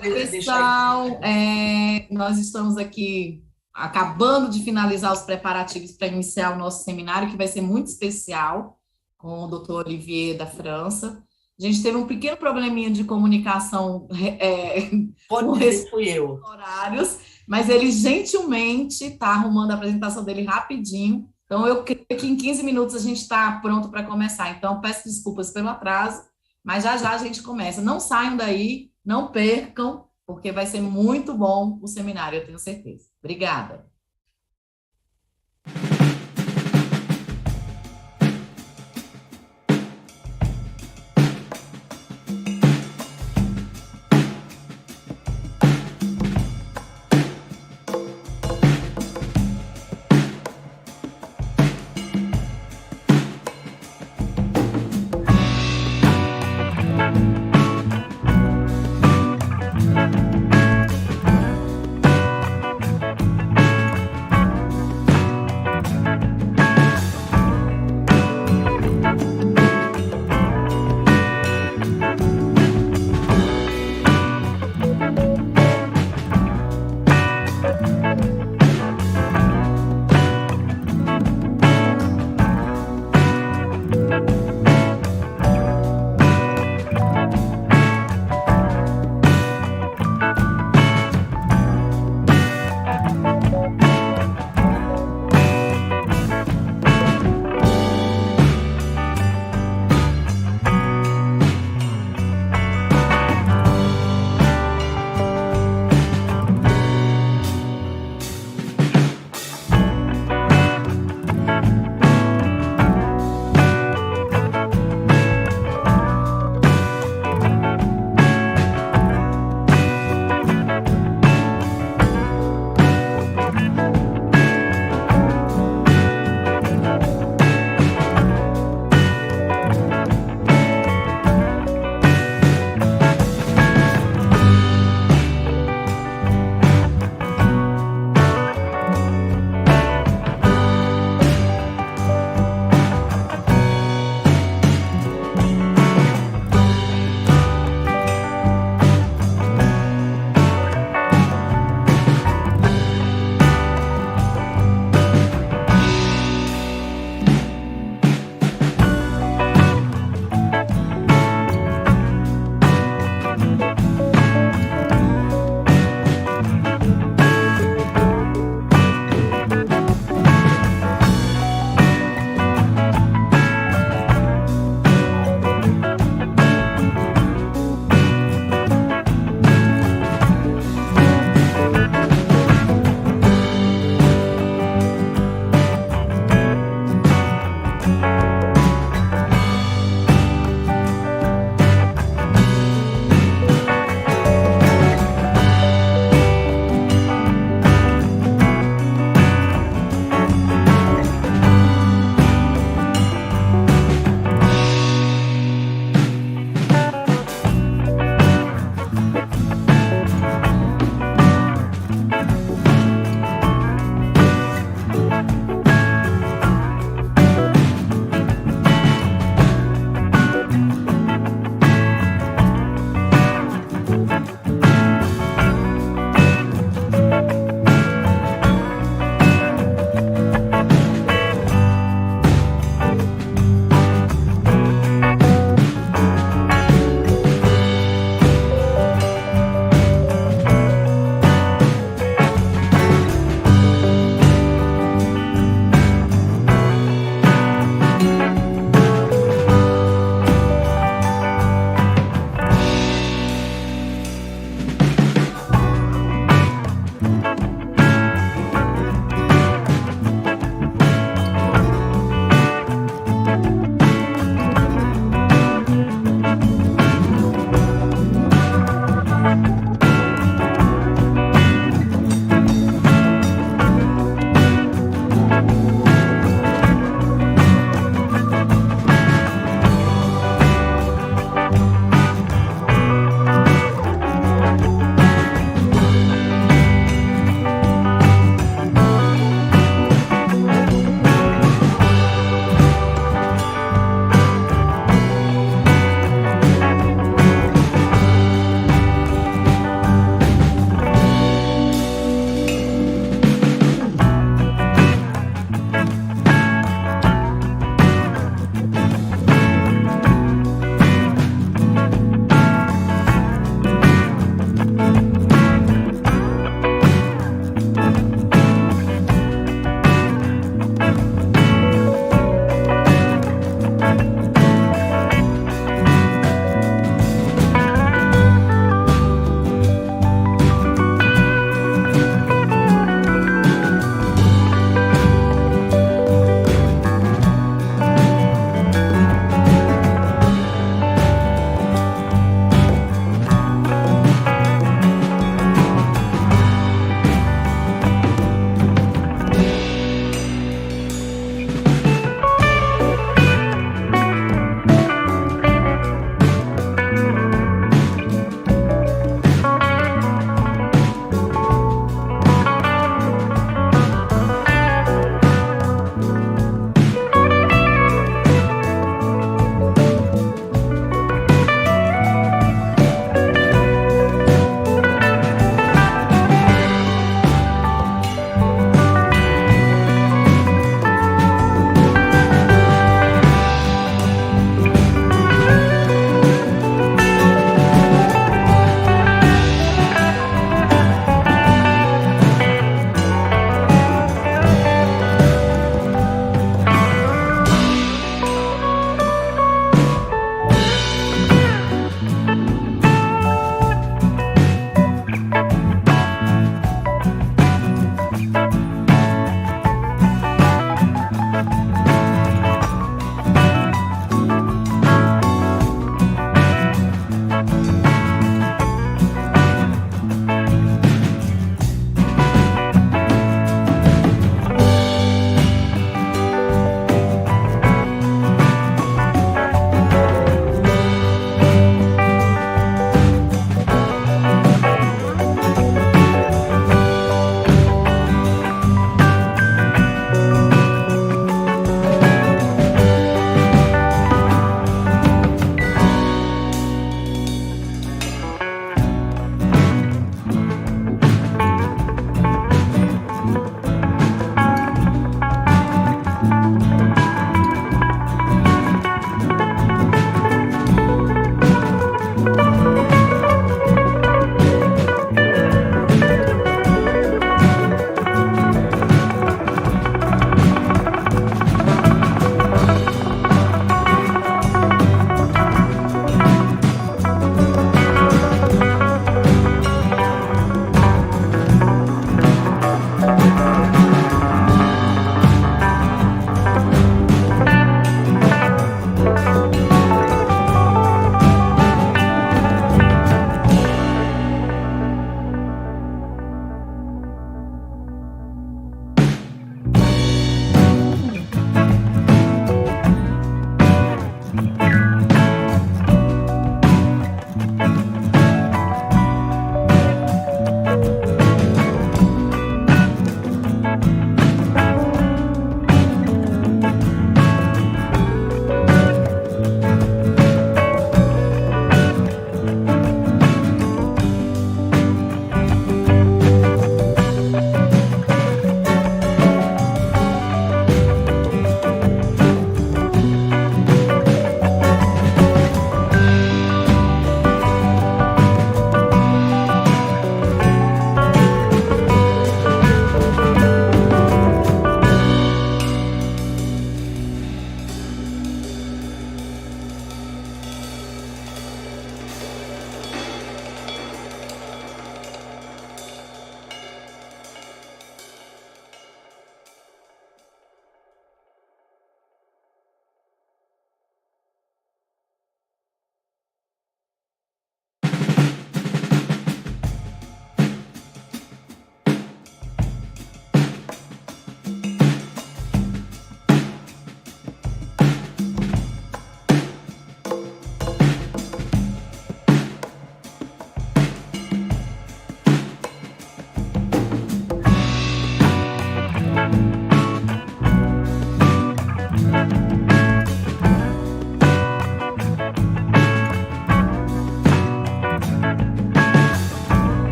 deixar isso. Pessoal, nós estamos aqui acabando de finalizar os preparativos para iniciar o nosso seminário, que vai ser muito especial, com o doutor Olivier da França. A gente teve um pequeno probleminha de comunicação com Pode dizer que fui eu. horários, mas ele gentilmente está arrumando a apresentação dele rapidinho. Então, eu creio que em 15 minutos a gente está pronto para começar. Então, peço desculpas pelo atraso, mas já já a gente começa. Não saiam daí, não percam, porque vai ser muito bom o seminário, eu tenho certeza. Obrigada.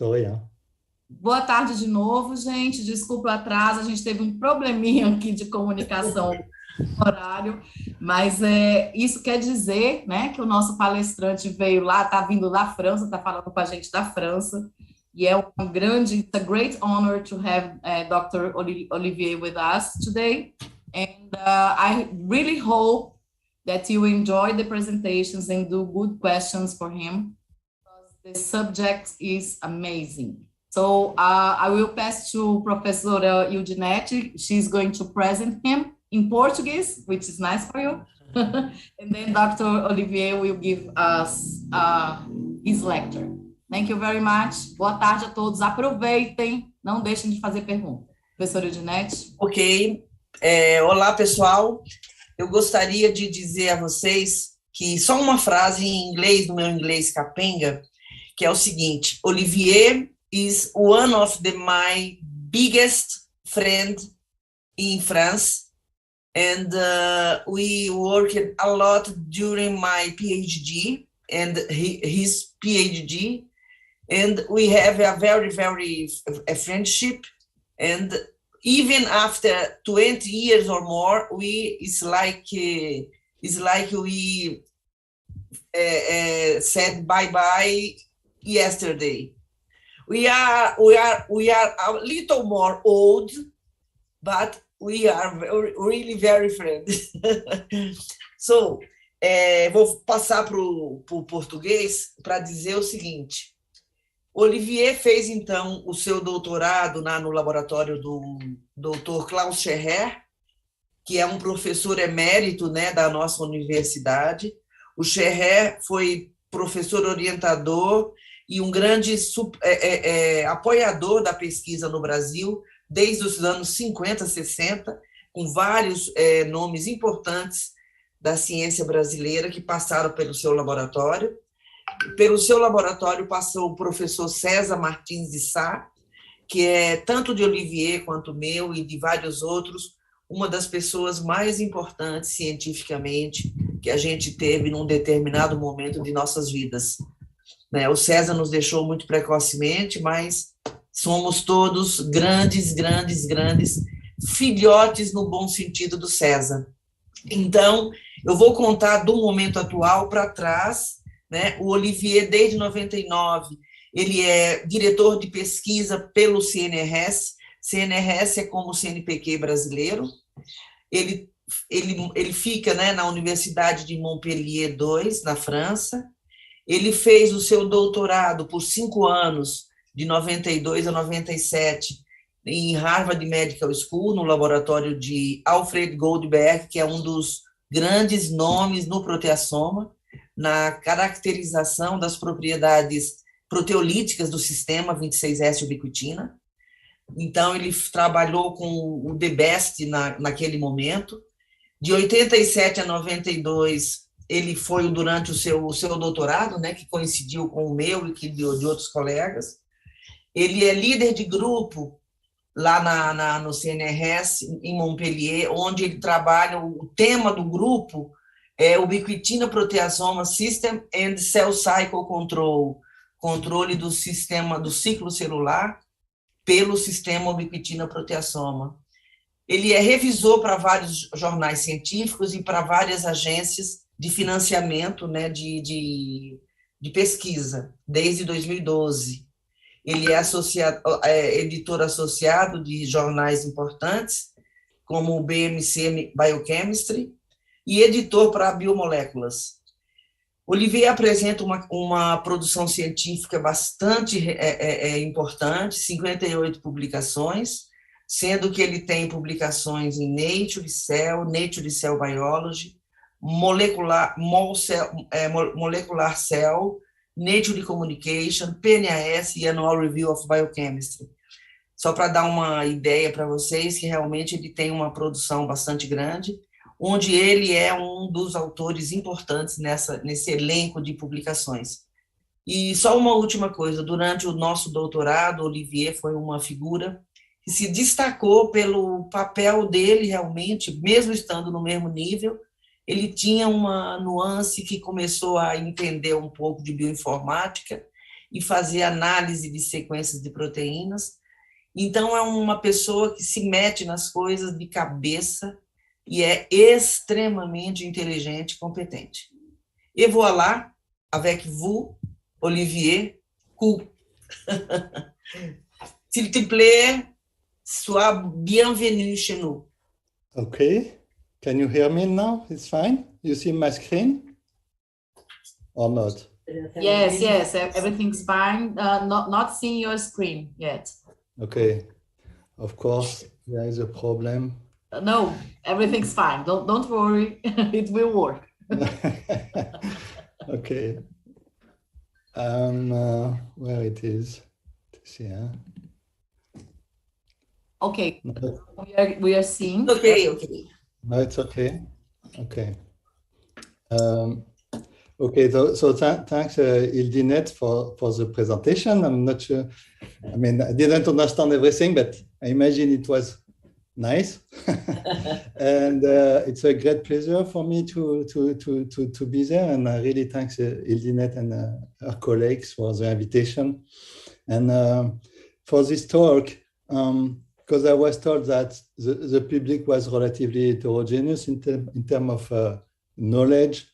Sou eu. Boa tarde de novo, gente. Desculpa o atraso, a gente teve um probleminha aqui de comunicação no horário, mas isso quer dizer, né, que o nosso palestrante veio lá, está vindo da França, está falando com a gente da França, e é um grande, it's a great honor to have Dr. Olivier with us today, and I really hope that you enjoy the presentations and do good questions for him. The subject is amazing. So I will pass to Professora Eudinete. She's going to present him in Portuguese, which is nice for you. And then Dr. Olivier will give us his lecture. Thank you very much. Boa tarde a todos. Aproveitem, não deixem de fazer pergunta. Professora Eudinete. Ok. Olá, pessoal. Eu gostaria de dizer a vocês que só uma frase em inglês, no meu inglês capenga, que é o seguinte: Olivier is one of my biggest friend in France, and we worked a lot during my PhD and his PhD, and we have a very a friendship, and even after 20 years or more, it's like we said bye yesterday. We are a little more old, but we are really very friends. So, vou passar para o português para dizer o seguinte. Olivier fez, então, o seu doutorado no laboratório do Dr. Klaus Scherrer, que é um professor emérito, né, da nossa universidade. O Scherrer foi professor orientador e um grande apoiador da pesquisa no Brasil, desde os anos 50, 60, com vários nomes importantes da ciência brasileira que passaram pelo seu laboratório. Pelo seu laboratório passou o professor César Martins de Sá, que é tanto de Olivier quanto meu e de vários outros, uma das pessoas mais importantes cientificamente que a gente teve num determinado momento de nossas vidas. O César nos deixou muito precocemente, mas somos todos grandes filhotes no bom sentido do César. Então, eu vou contar do momento atual para trás, né? O Olivier, desde 99, ele é diretor de pesquisa pelo CNRS. CNRS é como o CNPq brasileiro. Ele fica, né, na Universidade de Montpellier II, na França. Ele fez o seu doutorado por 5 anos, de 92 a 97, em Harvard Medical School, no laboratório de Alfred Goldberg, que é um dos grandes nomes no proteasoma, na caracterização das propriedades proteolíticas do sistema 26S-ubiquitina. Então, ele trabalhou com o The Best naquele momento. De 87 a 92, ele foi durante o seu doutorado, né, que coincidiu com o meu e de outros colegas. Ele é líder de grupo lá no CNRS, em Montpellier, onde ele trabalha, o tema do grupo é Ubiquitina Proteasoma System and Cell Cycle Control, controle do sistema do ciclo celular pelo sistema Ubiquitina Proteasoma. Ele é revisor para vários jornais científicos e para várias agências de financiamento, né, de pesquisa, desde 2012. Ele é editor associado de jornais importantes, como o BMC Biochemistry, e editor para biomoléculas. Olivier apresenta uma produção científica bastante importante, 58 publicações, sendo que ele tem publicações em Nature Cell Biology, Molecular Cell, Nature Communication, PNAS e Annual Review of Biochemistry. Só para dar uma ideia para vocês que realmente ele tem uma produção bastante grande, onde ele é um dos autores importantes nesse elenco de publicações. E só uma última coisa, durante o nosso doutorado, Olivier foi uma figura que se destacou pelo papel dele realmente, mesmo estando no mesmo nível, ele tinha uma nuance que começou a entender um pouco de bioinformática e fazer análise de sequências de proteínas. Então, é uma pessoa que se mete nas coisas de cabeça e é extremamente inteligente e competente. Et voilà, avec vous, Olivier, coup. S'il te plaît, sois bienvenue chez nous. Okay. Can you hear me now? It's fine? You see my screen? Or not? Yes, everything's fine. Not seeing your screen yet. Okay. Of course, there is a problem. No, everything's fine. Don't worry. It will work. Okay. Where it is? Yeah. Okay. We are seeing. Okay. No, it's okay. Okay. Okay, so thanks, Ildinet, for the presentation. I'm not sure, I mean, I didn't understand everything, but I imagine it was nice. And it's a great pleasure for me to be there. And I really thanks Ildinet and her colleagues for the invitation. And for this talk, because I was told that the public was relatively heterogeneous in terms of knowledge,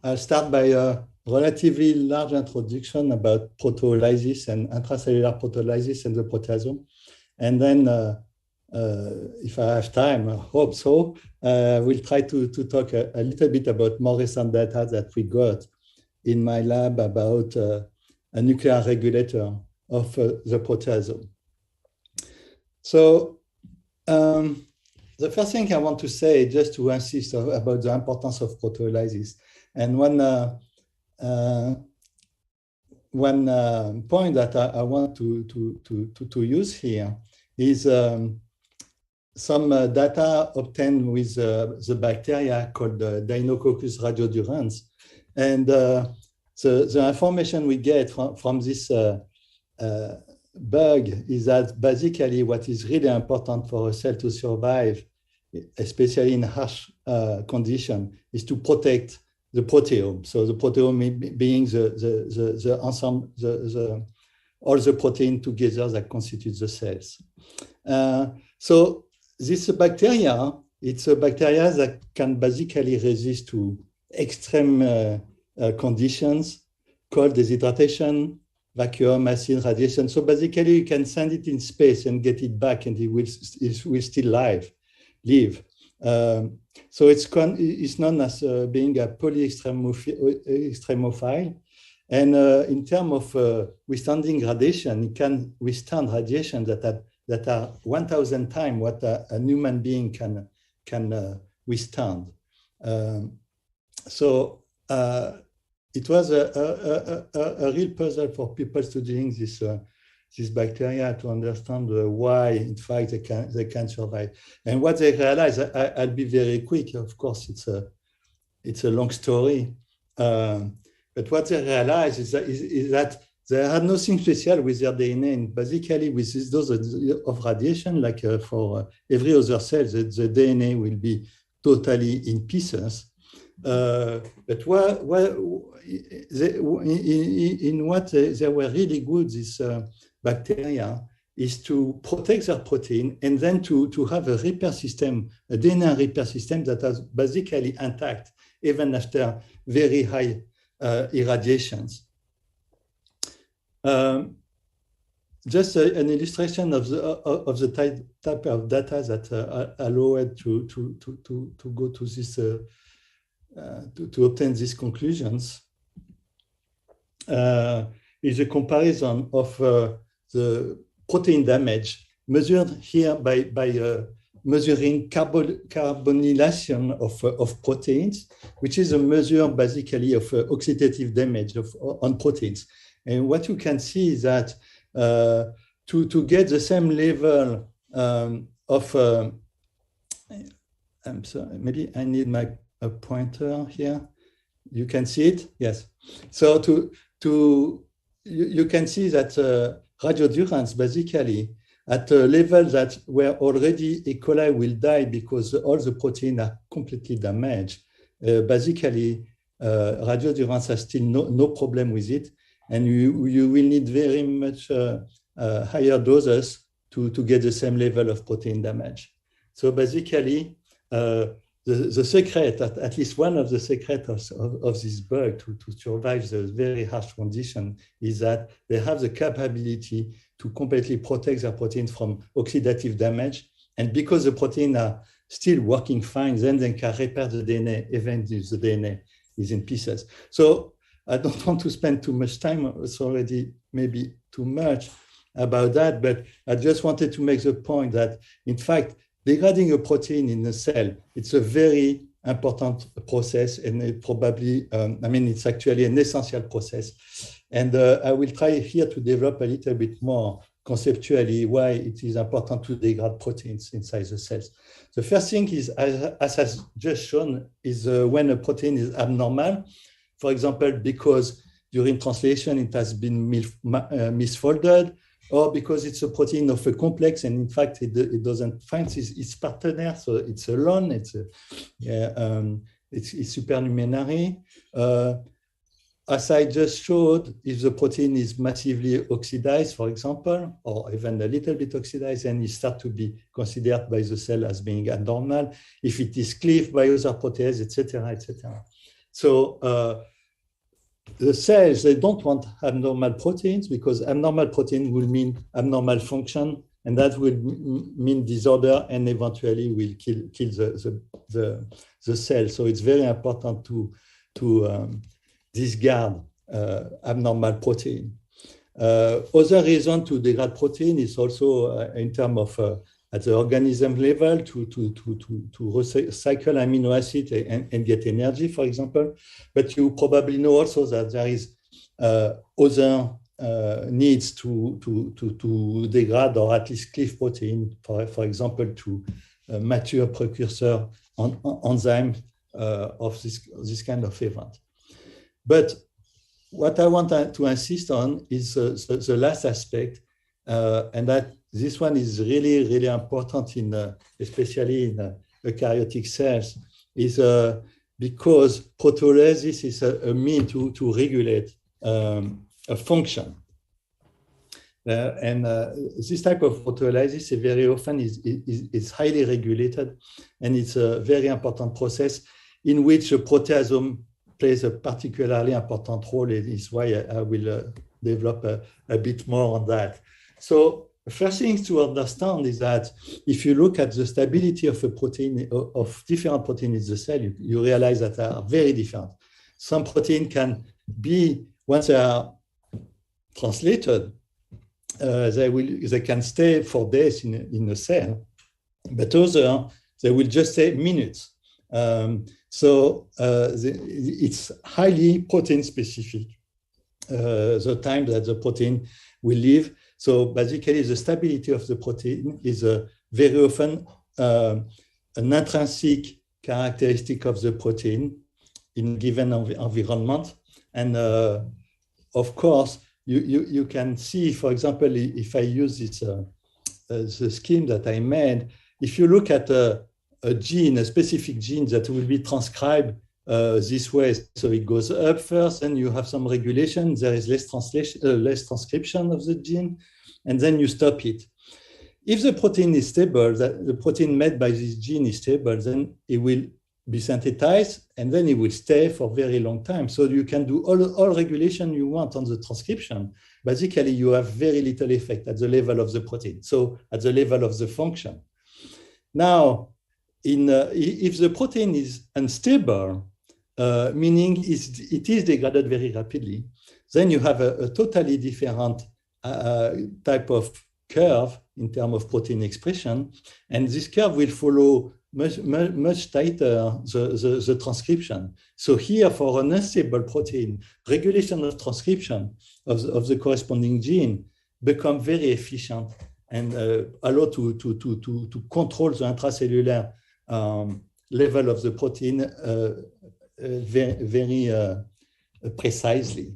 I'll start by a relatively large introduction about proteolysis and intracellular proteolysis and the proteasome. And then, if I have time, I hope so, we'll try to talk a little bit about more recent data that we got in my lab about a nuclear regulator of the proteasome. So the first thing I want to say, just to insist about the importance of proteolysis, and one point that I want to use here is some data obtained with the bacteria called Deinococcus radiodurans. And the information we get from this bug is that basically what is really important for a cell to survive, especially in harsh condition, is to protect the proteome. So the proteome being the ensemble, all the protein together that constitute the cells. So this bacteria, it's a bacteria that can basically resist to extreme conditions called dehydration, vacuum, acid, radiation. So basically you can send it in space and get it back and it will still live. So it's known as being a polyextremophile. And in terms of withstanding radiation, it can withstand radiation that are 1,000 times what a human being can withstand. So it was a real puzzle for people studying this bacteria to understand why, in fact, they can survive. And what they realized, I'll be very quick. Of course, it's a long story. But what they realized is that they had nothing special with their DNA. And basically, with this dose of radiation, like for every other cell, the DNA will be totally in pieces. But in what they were really good, this bacteria, is to protect their protein and then to have a repair system, a DNA repair system that is basically intact even after very high irradiations. Just an illustration of the type of data that allow it to go to this to obtain these conclusions is a comparison of the protein damage measured here by measuring carbonylation of proteins, which is a measure basically of oxidative damage on proteins. And what you can see is that to get the same level of, I'm sorry, maybe I need a pointer here. You can see it, yes. So you can see that radiodurans basically at a level that where already E. coli will die because all the proteins are completely damaged. Basically, radiodurans has still no problem with it. and you will need very much higher doses to get the same level of protein damage. So basically, the secret, at least one of the secrets of this bug to survive the very harsh condition is that they have the capability to completely protect their proteins from oxidative damage. And because the proteins are still working fine, then they can repair the DNA, even if the DNA is in pieces. So I don't want to spend too much time, it's already maybe too much about that, but I just wanted to make the point that, in fact, degrading a protein in a cell, it's a very important process, and it probably, it's actually an essential process. And I will try here to develop a little bit more conceptually why it is important to degrade proteins inside the cells. The first thing is, as I've just shown, is when a protein is abnormal, for example, because during translation it has been misfolded, or because it's a protein of a complex, and in fact it doesn't find its partner, so it's alone, it's supernumerary. As I just showed, if the protein is massively oxidized, for example, or even a little bit oxidized, then it starts to be considered by the cell as being abnormal. If it is cleaved by other proteases, etc., etc. So the cells, they don't want abnormal proteins, because abnormal protein will mean abnormal function, and that will mean disorder, and eventually will kill the cell. So it's very important to discard abnormal protein. Other reason to degrade protein is also in terms of at the organism level to recycle amino acid and get energy, for example. But you probably know also that there is other needs to degrade or at least cleave protein, for example, to mature precursor enzyme of this kind of event. But what I want to insist on is the last aspect, and that this one is really, really important especially in eukaryotic cells, is because proteolysis is a mean to regulate a function. And this type of proteolysis very often is highly regulated, and it's a very important process in which a proteasome plays a particularly important role. It is why I will develop a bit more on that. So the first thing to understand is that if you look at the stability of a protein, of different proteins in the cell, you realize that they are very different. Some protein can be, once they are translated, they can stay for days in a cell, but others, they will just stay minutes. So it's highly protein specific, the time that the protein will live. So basically, the stability of the protein is very often an intrinsic characteristic of the protein in a given environment. And of course, you can see, for example, if I use this the scheme that I made, if you look at a gene, a specific gene that will be transcribed this way, so it goes up first, and you have some regulation, there is less transcription of the gene, and then you stop it. If the protein is stable, the protein made by this gene is stable, then it will be synthesized, and then it will stay for a very long time. So you can do all regulation you want on the transcription. Basically, you have very little effect at the level of the protein, so at the level of the function. Now, if the protein is unstable, meaning it is degraded very rapidly, then you have a totally different type of curve in terms of protein expression, and this curve will follow much tighter the transcription. So here, for an unstable protein, regulation of transcription of the corresponding gene become very efficient and allow to control the intracellular level of the protein very precisely.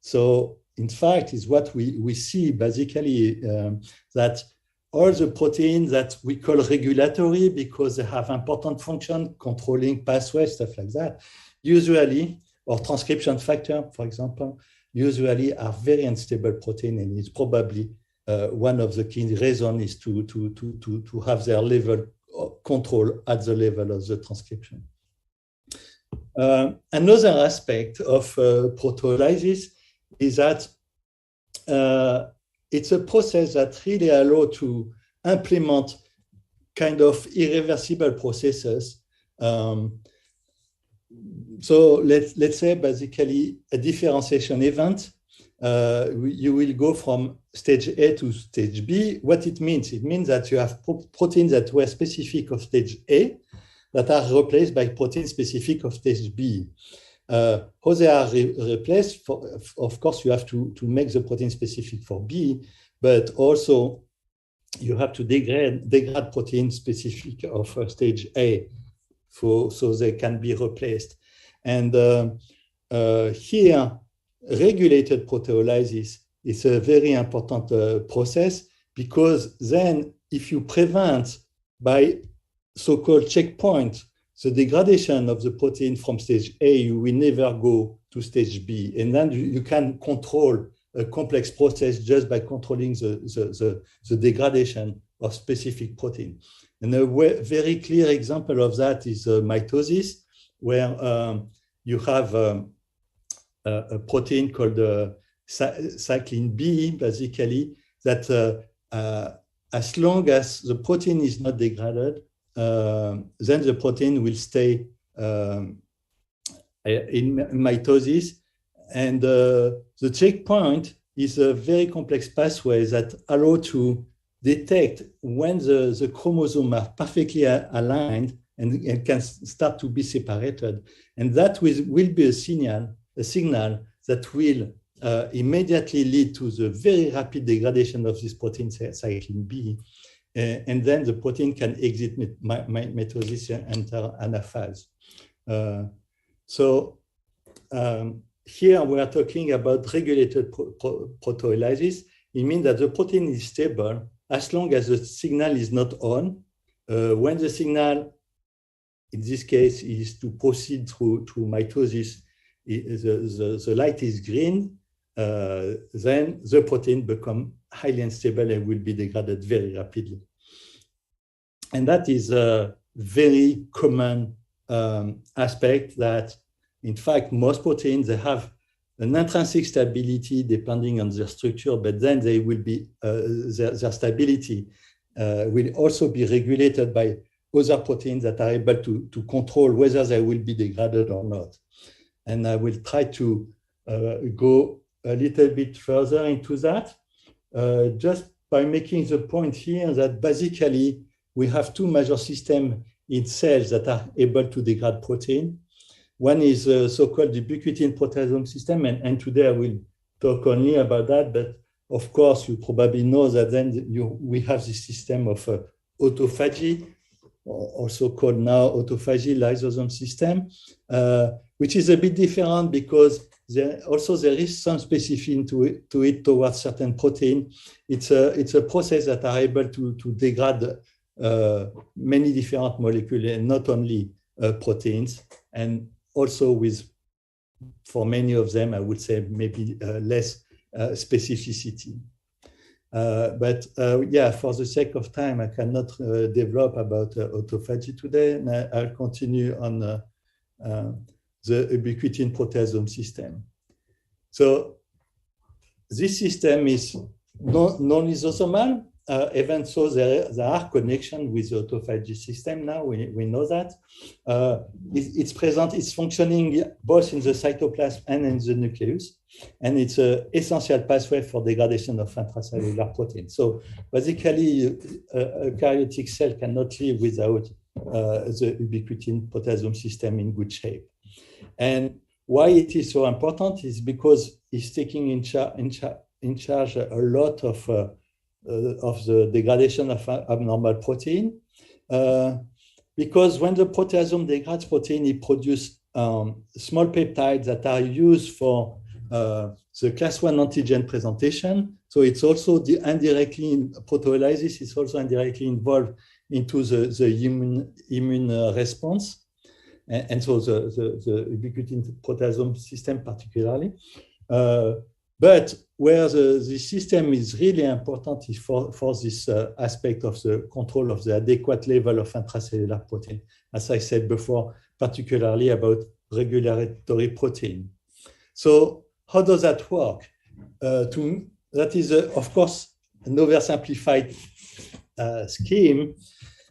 So in fact, is what we see basically that all the proteins that we call regulatory because they have important function, controlling pathways, stuff like that, usually, or transcription factor, for example, usually are very unstable protein, and it's probably one of the key reasons is to have their level of control at the level of the transcription. Another aspect of proteolysis is that it's a process that really allows to implement kind of irreversible processes. So let's say basically a differentiation event. You will go from stage A to stage B. What it means that you have proteins that were specific of stage A that are replaced by proteins specific of stage B. How they are replaced, of course, you have to make the protein specific for B, but also you have to degrade protein specific of stage A so they can be replaced. And here, regulated proteolysis is a very important process, because then if you prevent by so-called checkpoint the degradation of the protein from stage A, you will never go to stage B. And then you can control a complex process just by controlling the degradation of specific protein. And a very clear example of that is mitosis, where you have a protein called cyclin B, basically, that as long as the protein is not degraded, then the protein will stay in mitosis. And the checkpoint is a very complex pathway that allows to detect when the chromosomes are perfectly aligned and can start to be separated. And that will be a signal that will immediately lead to the very rapid degradation of this protein, cyclin B. And then the protein can exit mitosis and enter anaphase. Here we are talking about regulated proteolysis. It means that the protein is stable as long as the signal is not on. When the signal, in this case, is to proceed through mitosis, the light is green, then the protein becomes highly unstable and will be degraded very rapidly. And that is a very common aspect that, in fact, most proteins, they have an intrinsic stability depending on their structure, but then they will be, their stability will also be regulated by other proteins that are able to control whether they will be degraded or not. And I will try to go a little bit further into that, just by making the point here that basically we have two major systems in cells that are able to degrade protein. One is so-called ubiquitin proteasome system, and today I will talk only about that, but of course you probably know that then we have this system of autophagy, also called now autophagy lysosome system, which is a bit different because there is some specificity to it towards certain protein. It's a process that are able to degrade many different molecules, and not only proteins, and also for many of them, I would say maybe less specificity. But for the sake of time, I cannot develop about autophagy today, and I'll continue on the ubiquitin proteasome system. So this system is non-lysosomal, even so there are connections with the autophagy system now, we know that. It's present, it's functioning both in the cytoplasm and in the nucleus, and it's an essential pathway for degradation of intracellular protein. So basically, a karyotic cell cannot live without the ubiquitin proteasome system in good shape. And why it is so important is because it's taking in charge a lot of the degradation of abnormal protein. Because when the proteasome degrades protein, it produces small peptides that are used for the class 1 antigen presentation. So it's also indirectly in proteolysis, it's also indirectly involved into the immune response. And so the ubiquitin proteasome system particularly. But where the system is really important is for this aspect of the control of the adequate level of intracellular protein, as I said before, particularly about regulatory protein. So how does that work? That is, of course, an oversimplified scheme,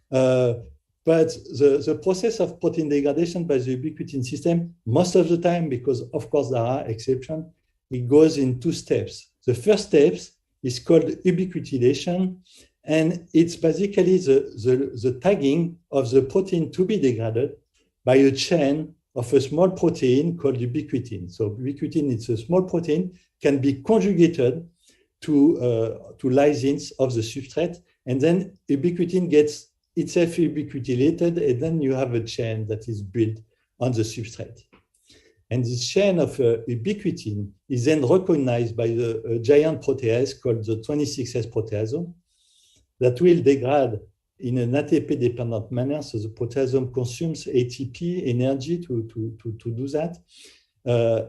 but the process of protein degradation by the ubiquitin system, most of the time, because of course there are exceptions, it goes in 2 steps. The first step is called ubiquitination, and it's basically the tagging of the protein to be degraded by a chain of a small protein called ubiquitin. So ubiquitin, it's a small protein, can be conjugated to lysines of the substrate, and then ubiquitin gets itself ubiquitinated, and then you have a chain that is built on the substrate. And this chain of ubiquitin is then recognized by the giant protease called the 26S proteasome that will degrade in an ATP-dependent manner. So the proteasome consumes ATP energy to do that.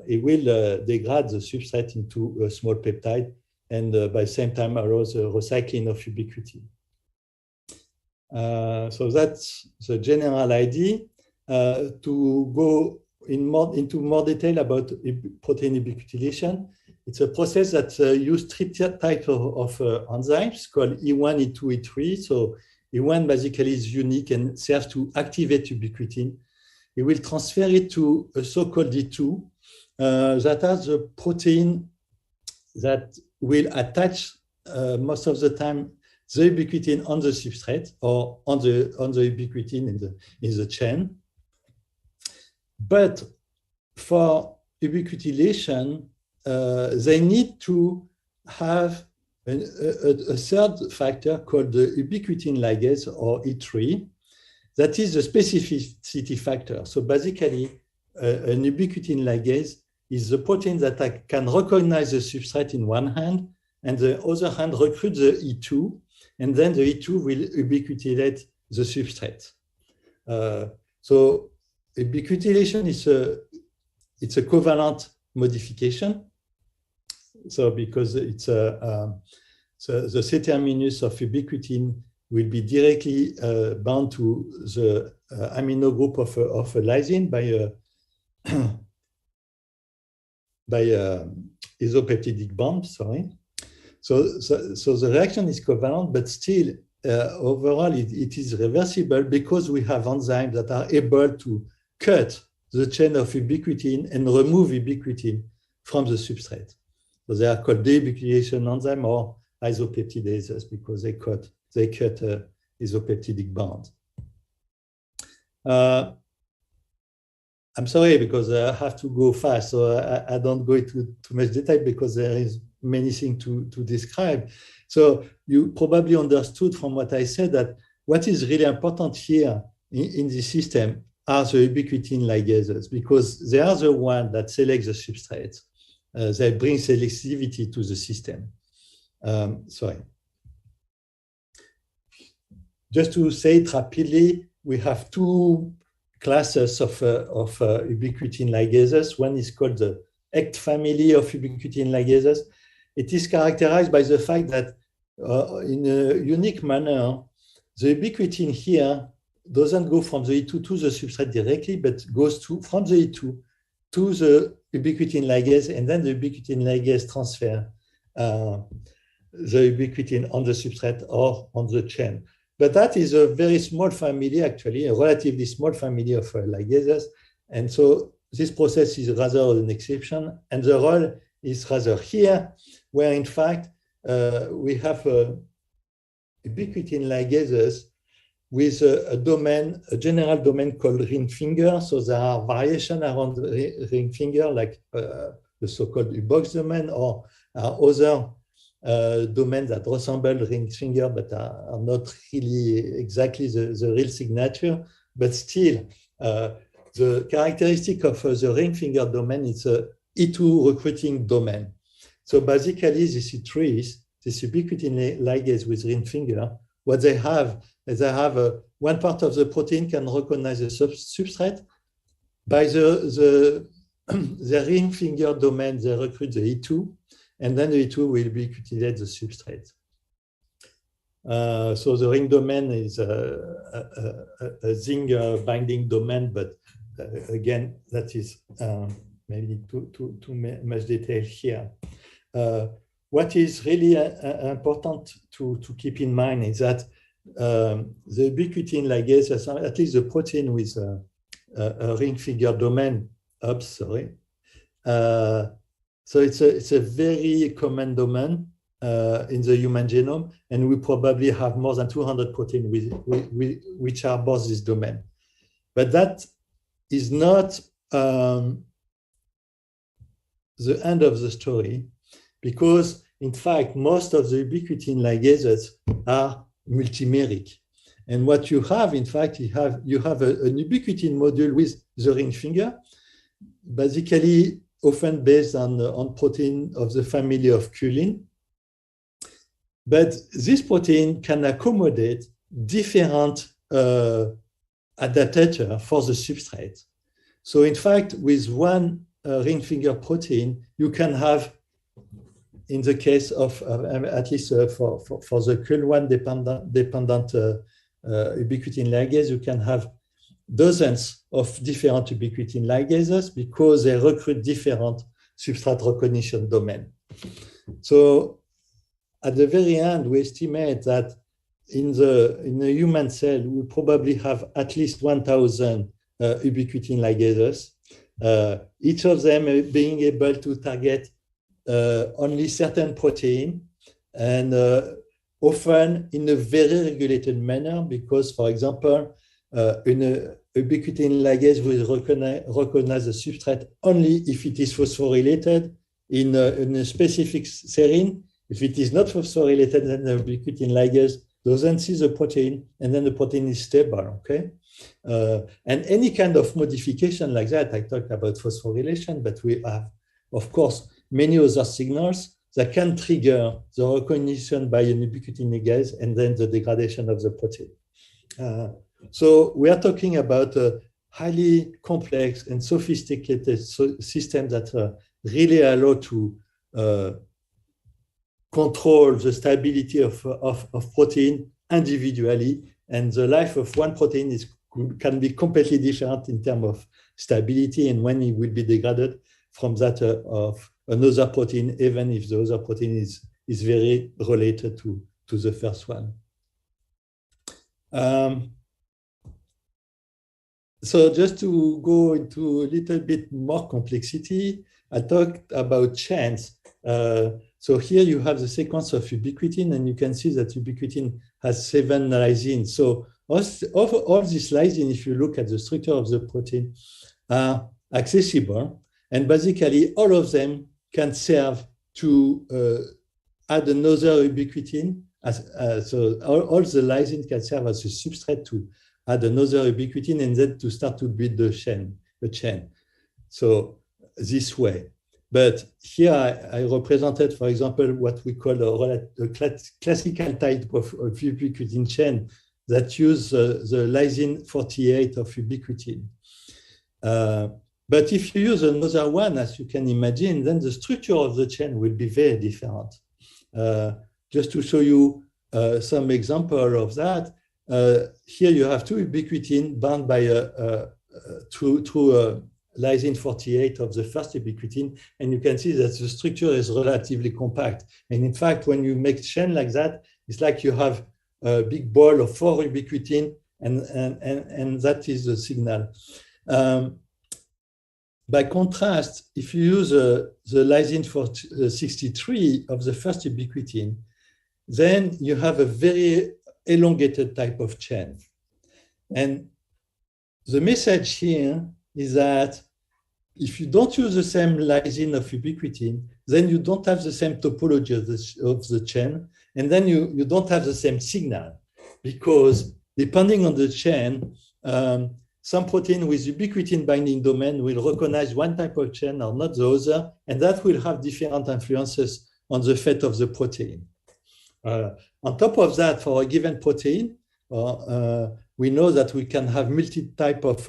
It will degrade the substrate into a small peptide, and by the same time allows the recycling of ubiquitin. So that's the general idea. To go into more detail about protein ubiquitination, it's a process that uses 3 types of enzymes called E1, E2, E3. So E1 basically is unique and serves to activate ubiquitin. It will transfer it to a so-called E2 that has a protein that will attach most of the time the ubiquitin on the substrate or on the ubiquitin in the chain. But for ubiquitination, they need to have a third factor called the ubiquitin ligase, or E3. That is the specificity factor. So basically, an ubiquitin ligase is the protein that can recognize the substrate in one hand, and the other hand recruit the E2, and then the E2 will ubiquitinate the substrate. So ubiquitination it's a covalent modification. So because it's the C-terminus of ubiquitin will be directly bound to the amino group of a lysine by isopeptidic bond, sorry. So the reaction is covalent, but still overall it is reversible because we have enzymes that are able to cut the chain of ubiquitin and remove ubiquitin from the substrate. So they are called deubiquitination enzyme or isopeptidases because they cut isopeptidic bond. I'm sorry because I have to go fast, so I don't go into too much detail because there is many things to describe. So you probably understood from what I said that what is really important here in the system are the ubiquitin ligases, because they are the ones that select the substrate. They bring selectivity to the system. Sorry. Just to say it rapidly, we have 2 classes of ubiquitin ligases. One is called the ECT family of ubiquitin ligases. It is characterized by the fact that in a unique manner, the ubiquitin here doesn't go from the E2 to the substrate directly, but goes from the E2 to the ubiquitin ligase, and then the ubiquitin ligase transfer the ubiquitin on the substrate or on the chain. But that is a very small family, actually, a relatively small family of ligases. And so this process is rather an exception. And the role is rather here, where in fact, we have ubiquitin ligases with a general domain called ring finger. So there are variations around the ring finger, like the so-called U-box domain, or other domains that resemble ring finger, but are not really exactly the real signature. But still, the characteristic of the ring finger domain is a E2 recruiting domain. So basically, this E3s, this ubiquitin ligase with ring finger, what they have is they have one part of the protein can recognize the substrate. By the the ring finger domain, they recruit the E2, and then the E2 will ubiquitinate the substrate. So the ring domain is a zinc binding domain, but again, that is maybe too much detail here. What is really important to keep in mind is that the ubiquitin ligase, at least the protein with a ring finger domain, so it's a very common domain in the human genome, and we probably have more than 200 proteins which are both this domain. But that is not the end of the story, because in fact, most of the ubiquitin ligases are multimeric. And what you have, in fact, you have an ubiquitin module with the ring finger, basically often based on protein of the family of culin. But this protein can accommodate different adaptators for the substrate. So in fact, with one ring finger protein, you can have, in the case of at least for the cul1 dependent ubiquitin ligase, you can have dozens of different ubiquitin ligases because they recruit different substrate recognition domain. So at the very end, we estimate that in a human cell, we probably have at least 1,000 ubiquitin ligases, each of them being able to target only certain protein, and often in a very regulated manner, because, for example, in a ubiquitin ligase will recognize the substrate only if it is phosphorylated in a specific serine. If it is not phosphorylated, then the ubiquitin ligase doesn't see the protein, and then the protein is stable, okay? And any kind of modification like that, I talked about phosphorylation, but we have, of course, many other signals that can trigger the recognition by an ubiquitin ligase and then the degradation of the protein. So we are talking about a highly complex and sophisticated system that really allow to control the stability of protein individually, and the life of one protein can be completely different in terms of stability and when it will be degraded from that of another protein, even if the other protein is very related to the first one. So just to go into a little bit more complexity, I talked about chains. So here you have the sequence of ubiquitin, and you can see that ubiquitin has 7 lysines. So all these lysines, if you look at the structure of the protein, are accessible, and basically all of them can serve to add another ubiquitin. So all the lysines can serve as a substrate to add another ubiquitin and then to start to build the chain. So this way. But here I represented, for example, what we call a classical type of ubiquitin chain that use the lysine 48 of ubiquitin. But if you use another one, as you can imagine, then the structure of the chain will be very different. Just to show you some example of that, here you have 2 ubiquitin bound by through lysine 48 of the first ubiquitin, and you can see that the structure is relatively compact. And in fact, when you make chain like that, it's like you have a big ball of 4 ubiquitin, and that is the signal. By contrast, if you use the lysine 63 of the first ubiquitin, then you have a very elongated type of chain. And the message here is that if you don't use the same lysine of ubiquitin, then you don't have the same topology of the chain, and then you don't have the same signal, because depending on the chain, some protein with ubiquitin binding domain will recognize one type of chain or not the other, and that will have different influences on the fate of the protein. On top of that, for a given protein, we know that we can have multi-type of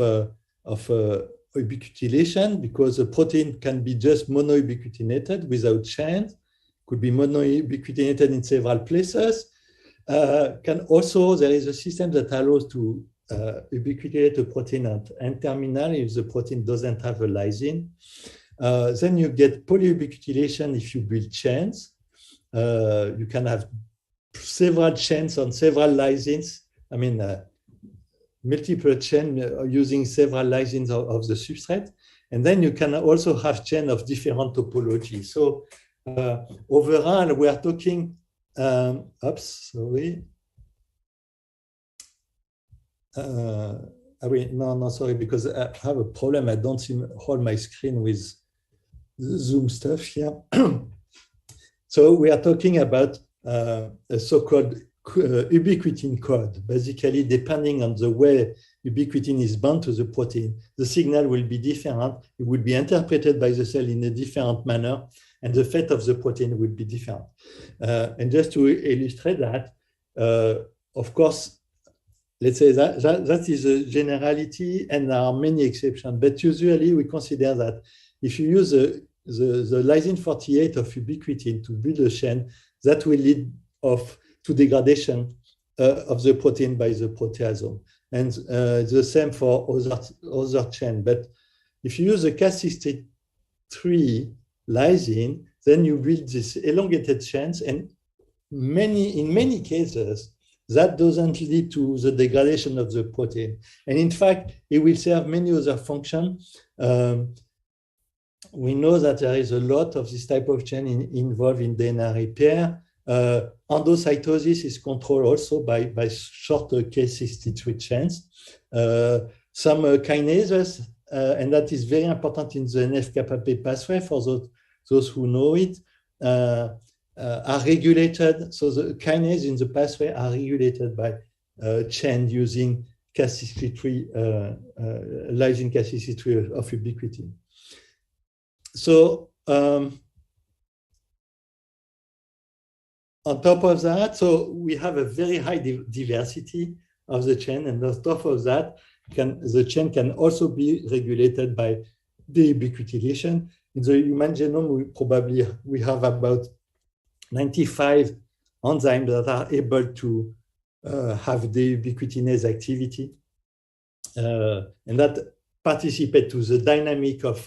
ubiquitination because the protein can be just monoubiquitinated without chains, could be monoubiquitinated in several places. Can also, there is a system that allows to ubiquitinate a protein at N-terminal if the protein doesn't have a lysine. Then you get polyubiquitination if you build chains. You can have several chains on several lysines. I mean, multiple chains using several lysines of the substrate. And then you can also have chains of different topologies. So overall, we are talking, oops, sorry. No, sorry, because I have a problem. I don't see hold my screen with the Zoom stuff here. So we are talking about a so-called ubiquitin code. Basically, depending on the way ubiquitin is bound to the protein, the signal will be different. It will be interpreted by the cell in a different manner, and the fate of the protein will be different. And just to illustrate that, of course, let's say that is a generality, and there are many exceptions. But usually, we consider that if you use the lysine 48 of ubiquitin to build a chain, that will lead to degradation of the protein by the proteasome. And the same for other chain. But if you use the Cas63 lysine, then you build these elongated chains, and in many cases, that doesn't lead to the degradation of the protein. And in fact, it will serve many other functions. We know that there is a lot of this type of chain involved in DNA repair. Endocytosis is controlled also by shorter K63 chains. Some kinases, and that is very important in the NF-kappa pathway for those who know it, are regulated. So the kinase in the pathway are regulated by chain using Cas63, lysine Cas63 of ubiquitin. So on top of that, so we have a very high diversity of the chain, and on top of that, the chain can also be regulated by deubiquitination. In the human genome, we have about 95 enzymes that are able to have deubiquitinase activity, and that participate to the dynamic of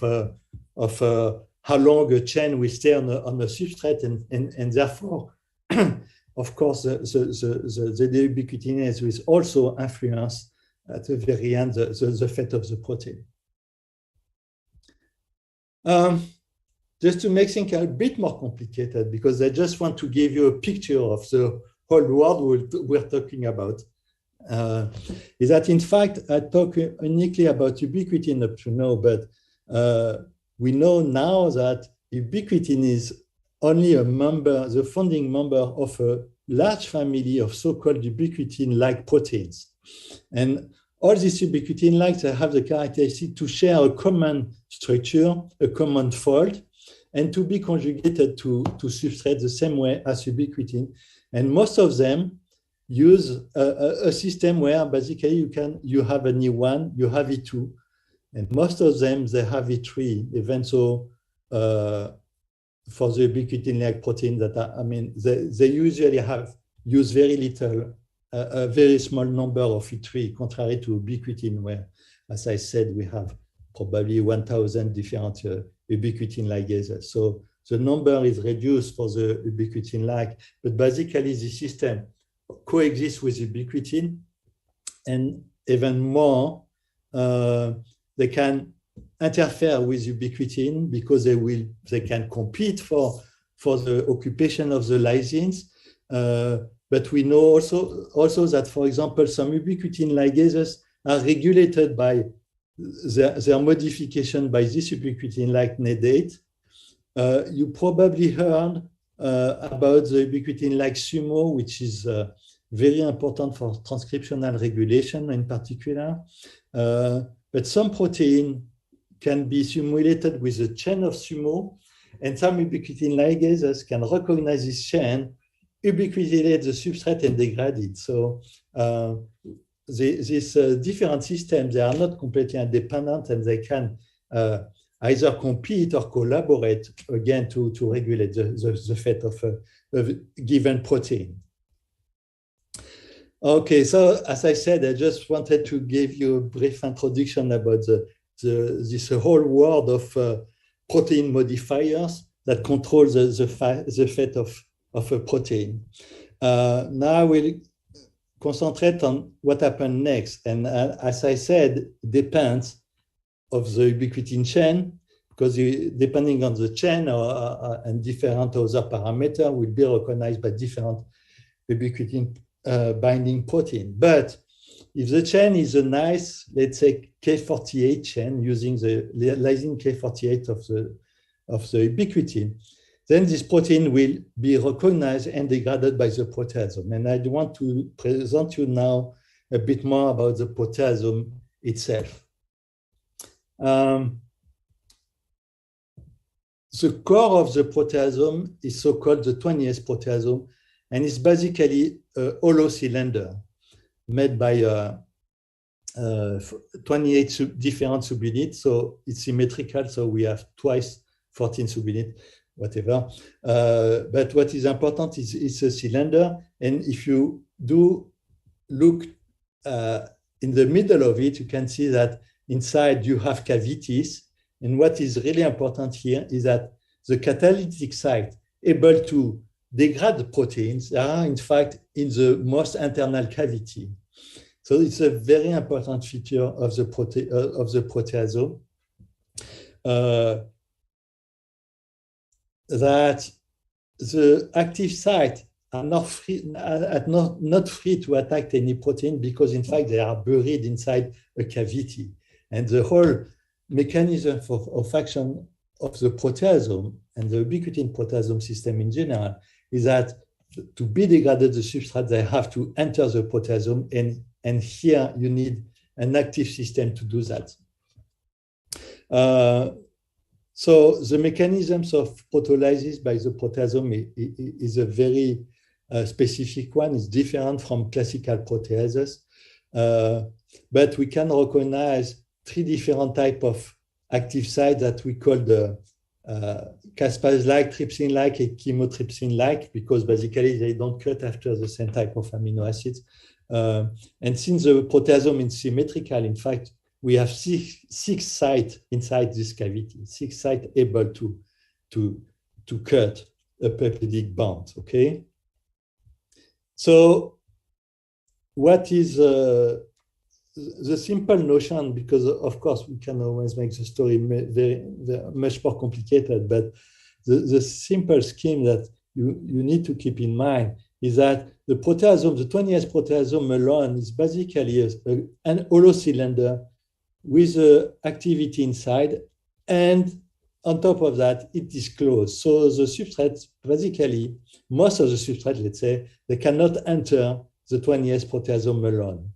how long a chain will stay on the substrate, and therefore, of course, the deubiquitinase will also influence at the very end the fate of the protein. Just to make things a bit more complicated, because I just want to give you a picture of the whole world we're talking about, is that in fact, I talk uniquely about ubiquitin up to now, but we know now that ubiquitin is only a member, the founding member of a large family of so-called ubiquitin-like proteins. And all these ubiquitin-like, they have the characteristic to share a common structure, a common fold, and to be conjugated to substrate the same way as ubiquitin. And most of them use a system where basically you have an E1, you have E2, and most of them, they have E3, even so for the ubiquitin-like protein that are, I mean, they usually use very little, a very small number of E3, contrary to ubiquitin, where, as I said, we have probably 1,000 different ubiquitin ligases. So the number is reduced for the ubiquitin-like, but basically the system coexists with ubiquitin, and even more, they can interfere with ubiquitin because they can compete for the occupation of the lysines. But we know also that, for example, some ubiquitin ligases are regulated by their modification by this ubiquitin-like NADate. You probably heard about the ubiquitin-like SUMO, which is very important for transcriptional regulation in particular. But some protein can be simulated with a chain of SUMO, and some ubiquitin ligases can recognize this chain, ubiquitinate the substrate, and degrade it. So these different systems, they are not completely independent, and they can either compete or collaborate, again, to regulate the fate of a given protein. Okay, so as I said, I just wanted to give you a brief introduction about this whole world of protein modifiers that control the fate of a protein. Now we'll concentrate on what happened next. And as I said, it depends of the ubiquitin chain, because depending on the chain and different other parameters will be recognized by different ubiquitin binding protein. But if the chain is a nice, let's say, K48 chain using the lysine K48 of the ubiquitin, then this protein will be recognized and degraded by the proteasome. And I want to present you now a bit more about the proteasome itself. The core of the proteasome is so-called the 20S proteasome, and it's basically a hollow cylinder made by 28 different subunits. So it's symmetrical, so we have twice 14 subunits, whatever. But what is important is it's a cylinder, and if you do look in the middle of it, you can see that inside you have cavities. And what is really important here is that the catalytic site able to degrade the proteins are in fact in the most internal cavity. So it's a very important feature of the proteasome. That the active site are not free to attack any protein, because in fact they are buried inside a cavity. And the whole mechanism of action of the proteasome and the ubiquitin proteasome system in general is that to be degraded, the substrate, they have to enter the proteasome, and here you need an active system to do that. So the mechanisms of proteolysis by the proteasome is a very specific one. It's different from classical proteases, but we can recognize 3 different types of active sites that we call the caspase-like, trypsin-like, and chymotrypsin-like, because basically they don't cut after the same type of amino acids. And since the proteasome is symmetrical, in fact, we have six sites inside this cavity, 6 sites able to cut a peptidic bond, okay? So what is the simple notion, because of course we can always make the story very much more complicated, but the simple scheme that you need to keep in mind is that the proteasome, the 20S proteasome alone, is basically an hollow cylinder with activity inside, and on top of that, it is closed. So the substrate, basically, most of the substrate, let's say, they cannot enter the 20S proteasome alone.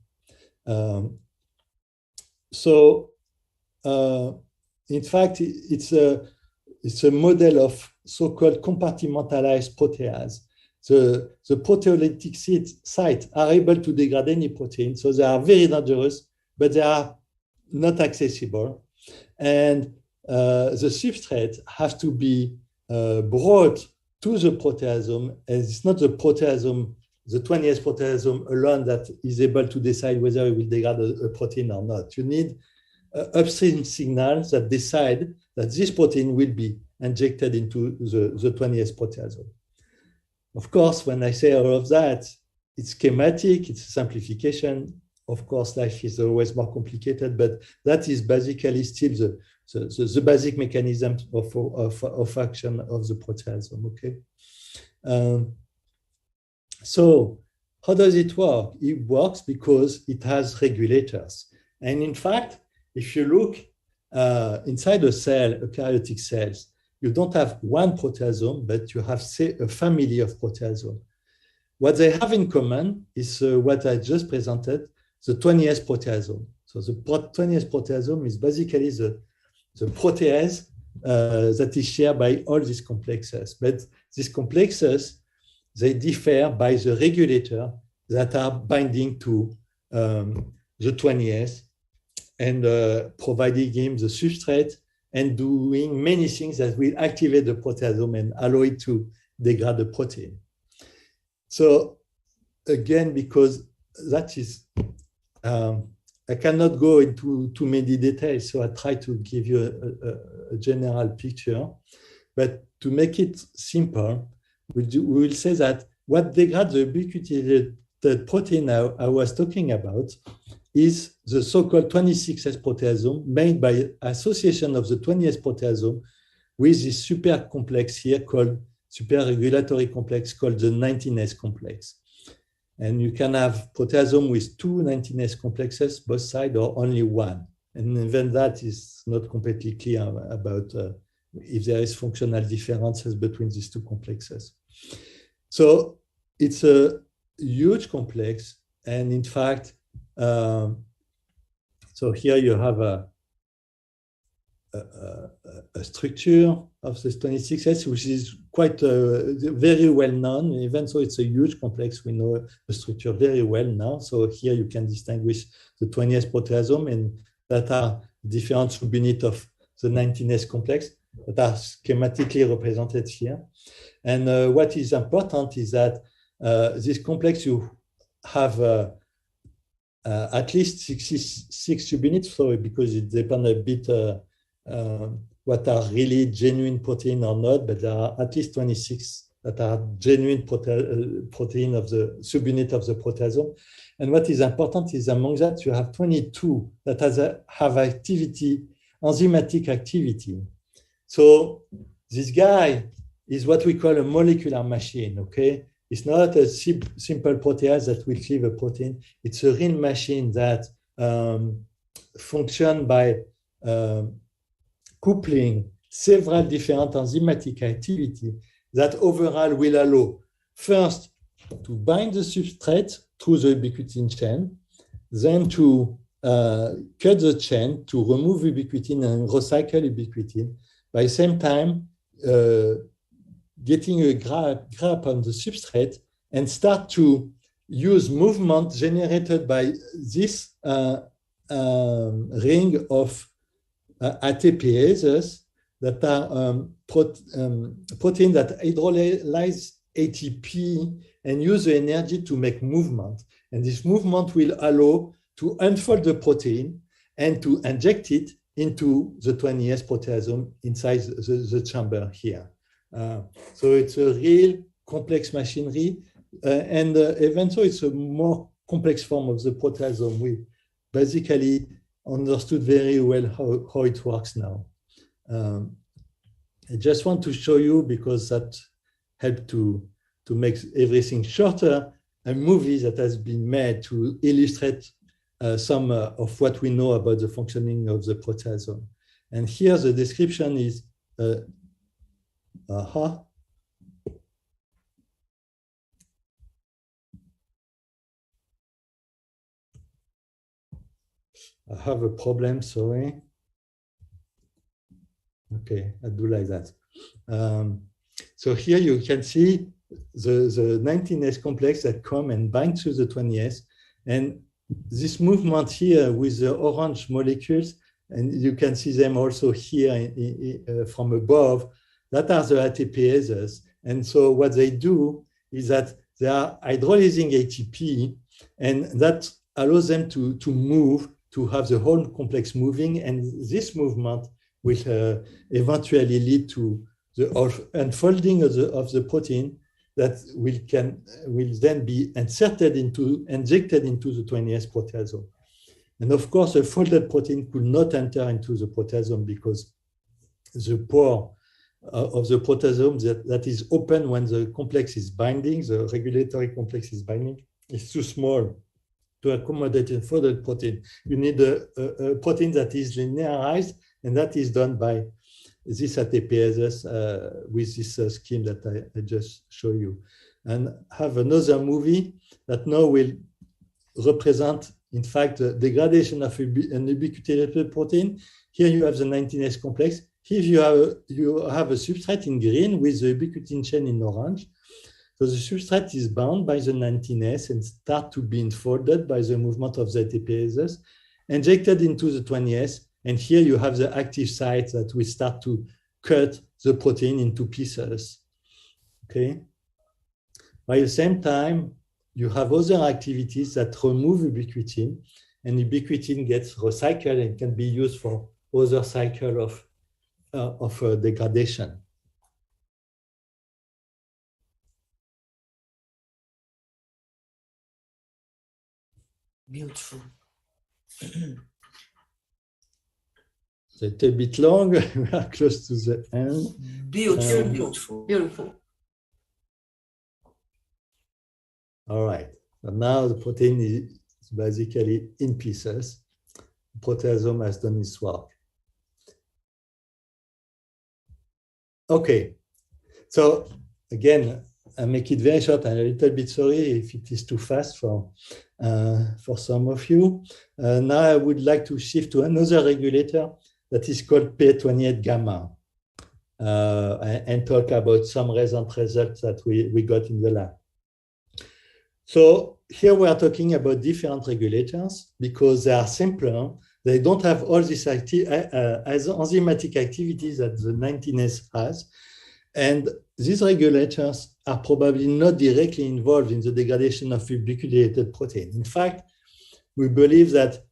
In fact, it's a model of so-called compartmentalized protease. The proteolytic sites are able to degrade any protein, so they are very dangerous, but they are not accessible. And the substrate has to be brought to the proteasome, and it's not the proteasome, the 20S proteasome alone, that is able to decide whether it will degrade a protein or not. You need upstream signals that decide that this protein will be injected into the 20S proteasome. Of course, when I say all of that, it's schematic, it's a simplification. Of course, life is always more complicated, but that is basically still the basic mechanism of action of the proteasome, okay? So how does it work? It works because it has regulators. And in fact, if you look inside a cell, eukaryotic cells, you don't have one proteasome, but you have, say, a family of proteasomes. What they have in common is what I just presented, the 20S proteasome. So the 20S proteasome is basically the protease that is shared by all these complexes. But these complexes, they differ by the regulator that are binding to the 20S and providing him the substrate and doing many things that will activate the proteasome and allow it to degrade the protein. So again, because that is, I cannot go into too many details, so I try to give you a general picture. But to make it simple, we will say that what degrades the ubiquitinated protein I was talking about is the so-called 26S proteasome made by association of the 20S proteasome with this super complex here called super regulatory complex called the 19S complex. And you can have proteasome with two 19S complexes, both sides, or only one. And even that is not completely clear about if there is functional differences between these two complexes. So it's a huge complex. And in fact, so here you have a structure of this 26S, which is quite very well known. Even though it's a huge complex, we know the structure very well now. So here you can distinguish the 20S proteasome, and that are different subunits of the 19S complex that are schematically represented here. And what is important is that this complex, you have at least 66 subunits, so because it depends a bit what are really genuine protein or not, but there are at least 26 that are genuine protein of the subunit of the proteasome. And what is important is among that you have 22 that have activity, enzymatic activity. So this guy is what we call a molecular machine, okay? It's not a simple protease that will cleave a protein. It's a real machine that functions by coupling several different enzymatic activity that overall will allow first to bind the substrate through the ubiquitin chain, then to cut the chain to remove ubiquitin and recycle ubiquitin. By the same time, getting a grab on the substrate and start to use movement generated by this ring of ATPases that are proteins that hydrolyze ATP and use the energy to make movement. And this movement will allow to unfold the protein and to inject it into the 20S proteasome inside the chamber here. So it's a real complex machinery. And even so, it's a more complex form of the proteasome. We basically understood very well how it works now. I just want to show you, because that helped to make everything shorter, a movie that has been made to illustrate some of what we know about the functioning of the proteasome. And here the description is, I have a problem, sorry. Okay, I'll do like that. So here you can see the 19S complex that come and bind to the 20S. And this movement here with the orange molecules, and you can see them also here from above, that are the ATPases. And so what they do is that they are hydrolyzing ATP, and that allows them to move, to have the whole complex moving. And this movement will eventually lead to the unfolding of the protein that will then be injected into the 20S proteasome. And of course, a folded protein could not enter into the proteasome because the pore of the proteasome that is open when the complex is binding, the regulatory complex is binding, is too small to accommodate a folded protein. You need a protein that is linearized, and that is done by this ATPases with this scheme that I just show you. And have another movie that now will represent, in fact, the degradation of an ubiquitinated protein. Here you have the 19S complex. Here you have a substrate in green with the ubiquitin chain in orange. So the substrate is bound by the 19S and start to be enfolded by the movement of the ATPases, injected into the 20S. And here you have the active site that will start to cut the protein into pieces. Okay. By the same time, you have other activities that remove ubiquitin, and ubiquitin gets recycled and can be used for other cycle of degradation. Beautiful. It's a bit long. We are close to the end. Beautiful, beautiful. Beautiful. All right. So now the protein is basically in pieces. The proteasome has done its work. Okay. So again, I make it very short. I'm a little bit sorry if it is too fast for some of you. Now I would like to shift to another regulator that is called PA28gamma and talk about some recent results that we got in the lab. So here we are talking about different regulators because they are simpler. They don't have all these enzymatic activities that the 19S has. And these regulators are probably not directly involved in the degradation of ubiquitinated protein. In fact, we believe that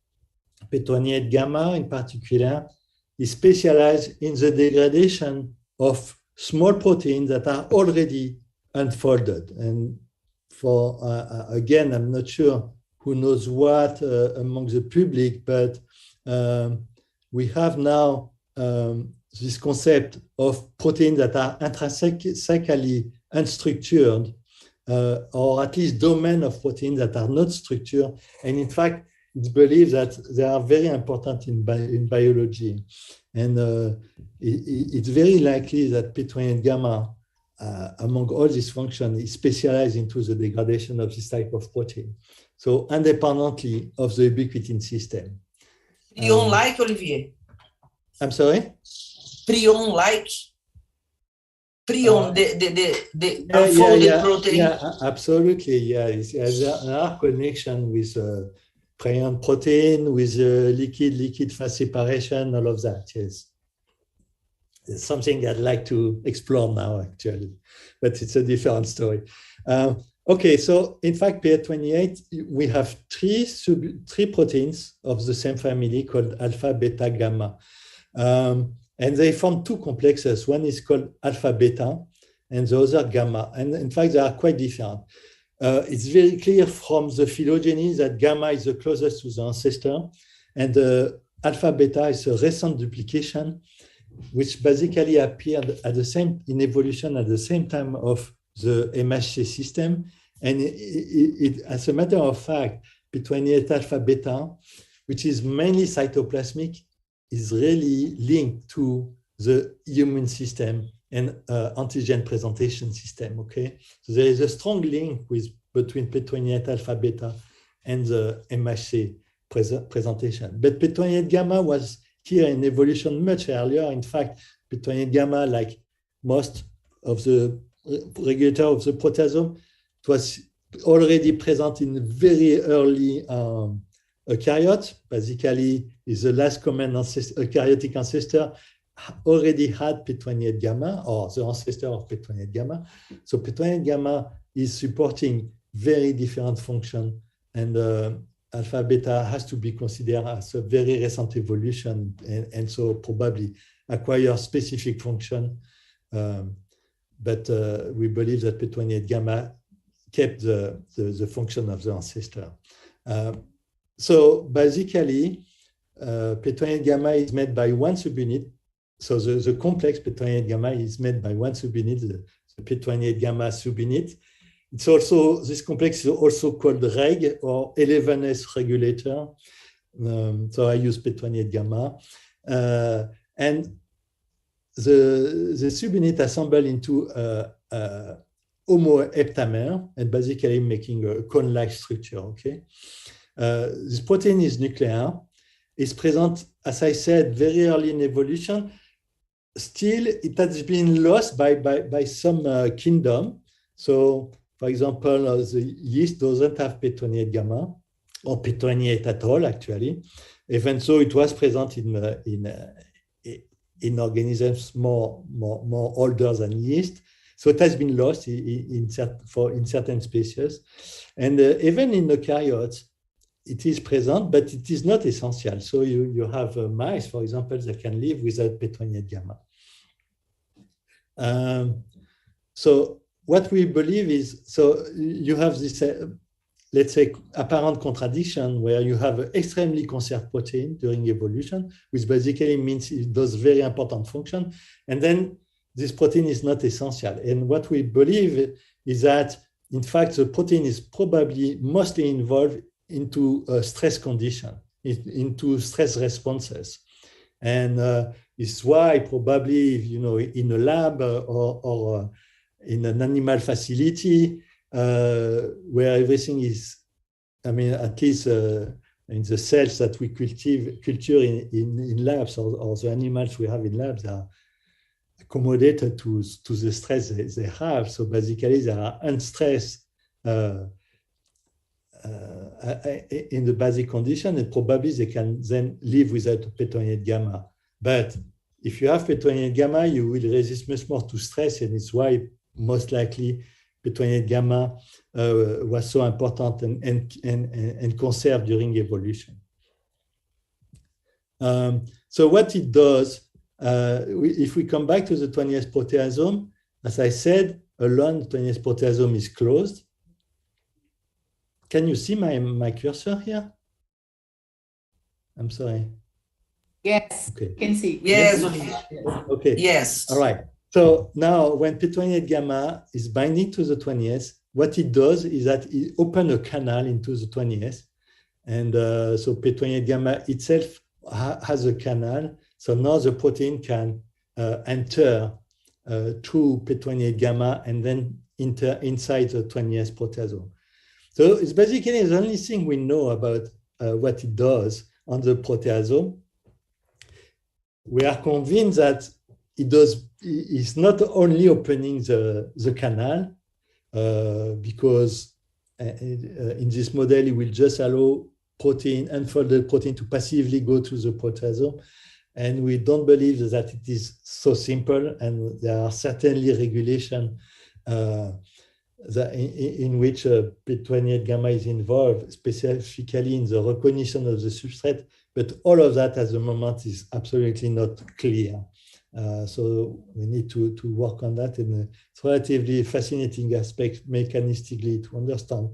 PA28gamma in particular is specialized in the degradation of small proteins that are already unfolded. And for, again, I'm not sure who knows what among the public, but we have now this concept of proteins that are intrinsically unstructured, or at least domain of proteins that are not structured. And in fact, it's believed that they are very important in biology. And it's very likely that PA28gamma, among all these functions, is specialized into the degradation of this type of protein. So independently of the ubiquitin system. Prion-like, Olivier? I'm sorry? Prion-like? Prion, the unfolded protein? Yeah, absolutely. Yeah, there are connections with prion protein, with liquid phase separation, all of that, yes. It's something I'd like to explore now, actually, but it's a different story. Okay, so in fact, PA28, we have three proteins of the same family called alpha, beta, gamma. And they form two complexes. One is called alpha, beta, and the other gamma. And in fact, they are quite different. It's very clear from the phylogeny that gamma is the closest to the ancestor, and alpha, beta is a recent duplication, which basically appeared at the same in evolution at the same time of the MHC system. And as a matter of fact, PA28 alpha beta, which is mainly cytoplasmic, is really linked to the immune system and antigen presentation system. Okay, so there is a strong link between PA28 alpha beta and the MHC presentation. But PA28gamma was here in evolution much earlier. In fact, PA28gamma, like most of the regulator of the proteasome, it was already present in very early eukaryote. Basically, is the last common eukaryotic ancestor already had PA28gamma, or the ancestor of PA28gamma. So PA28gamma is supporting very different function, and alpha beta has to be considered as a very recent evolution, and so probably acquire specific function. But we believe that PA28gamma kept the function of the ancestor. So basically, PA28gamma is made by one subunit. So the complex PA28gamma is made by one subunit, the PA28gamma subunit. It's also, this complex is also called reg or 11S regulator. So I use PA28gamma. And the subunit assembled into a homoheptamer and basically making a cone-like structure, okay? This protein is nuclear. It's present, as I said, very early in evolution. Still, it has been lost by some kingdom. So, for example, the yeast doesn't have PA28gamma, or PA28 at all, actually. Even so, it was present in organisms more older than yeast. So it has been lost in certain species. And even in eukaryotes, it is present, but it is not essential. So you have mice, for example, that can live without PA28gamma. So what we believe is, so you have this, let's say, apparent contradiction where you have an extremely conserved protein during evolution, which basically means it does very important function. And then this protein is not essential. And what we believe is that, in fact, the protein is probably mostly involved into a stress condition, into stress responses. And it's why probably, you know, in a lab or in an animal facility where everything is, I mean, at least in the cells that we culture in labs or the animals we have in labs are accommodated to the stress they have. So basically, they are unstressed in the basic condition, and probably they can then live without PA28gamma. But if you have PA28gamma, you will resist much more to stress, and it's why most likely PA28gamma was so important and conserved during evolution. So what it does, if we come back to the 20th proteasome, as I said, alone the 20th proteasome is closed. Can you see my cursor here? I'm sorry. Yes, okay. You can see. Yes. Okay. Yes. All right. So now when PA28gamma is binding to the 20th, what it does is that it opens a canal into the 20th. And so PA28gamma itself has a canal. So now the protein can enter through PA28gamma and then enter inside the 20th proteasome. So it's basically the only thing we know about what it does on the proteasome. We are convinced that it's not only opening the canal, because in this model, it will just allow unfolded protein to passively go to the proteasome. And we don't believe that it is so simple. And there are certainly regulations in which PA28gamma is involved, specifically in the recognition of the substrate. But all of that at the moment is absolutely not clear. So we need to work on that. And it's a relatively fascinating aspect mechanistically to understand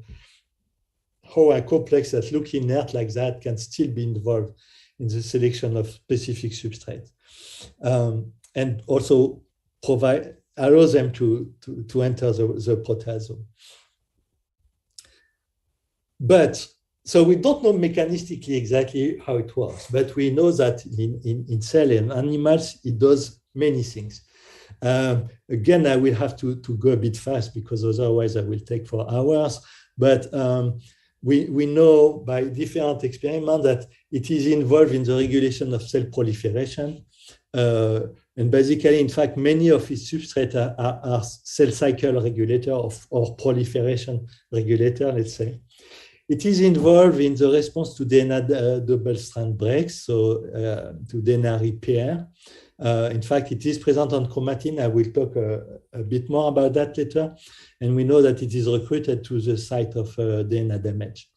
how a complex that looks inert like that can still be involved in the selection of specific substrates. And also allow them to enter the proteasome. But so we don't know mechanistically exactly how it works, but we know that in cell and animals, it does many things. Again, I will have to go a bit fast because otherwise I will take 4 hours. But we know by different experiments that it is involved in the regulation of cell proliferation. And basically, in fact, many of its substrates are cell cycle regulator or proliferation regulator, let's say. It is involved in the response to DNA double-strand breaks, so to DNA repair. In fact, it is present on chromatin. I will talk a bit more about that later. And we know that it is recruited to the site of DNA damage.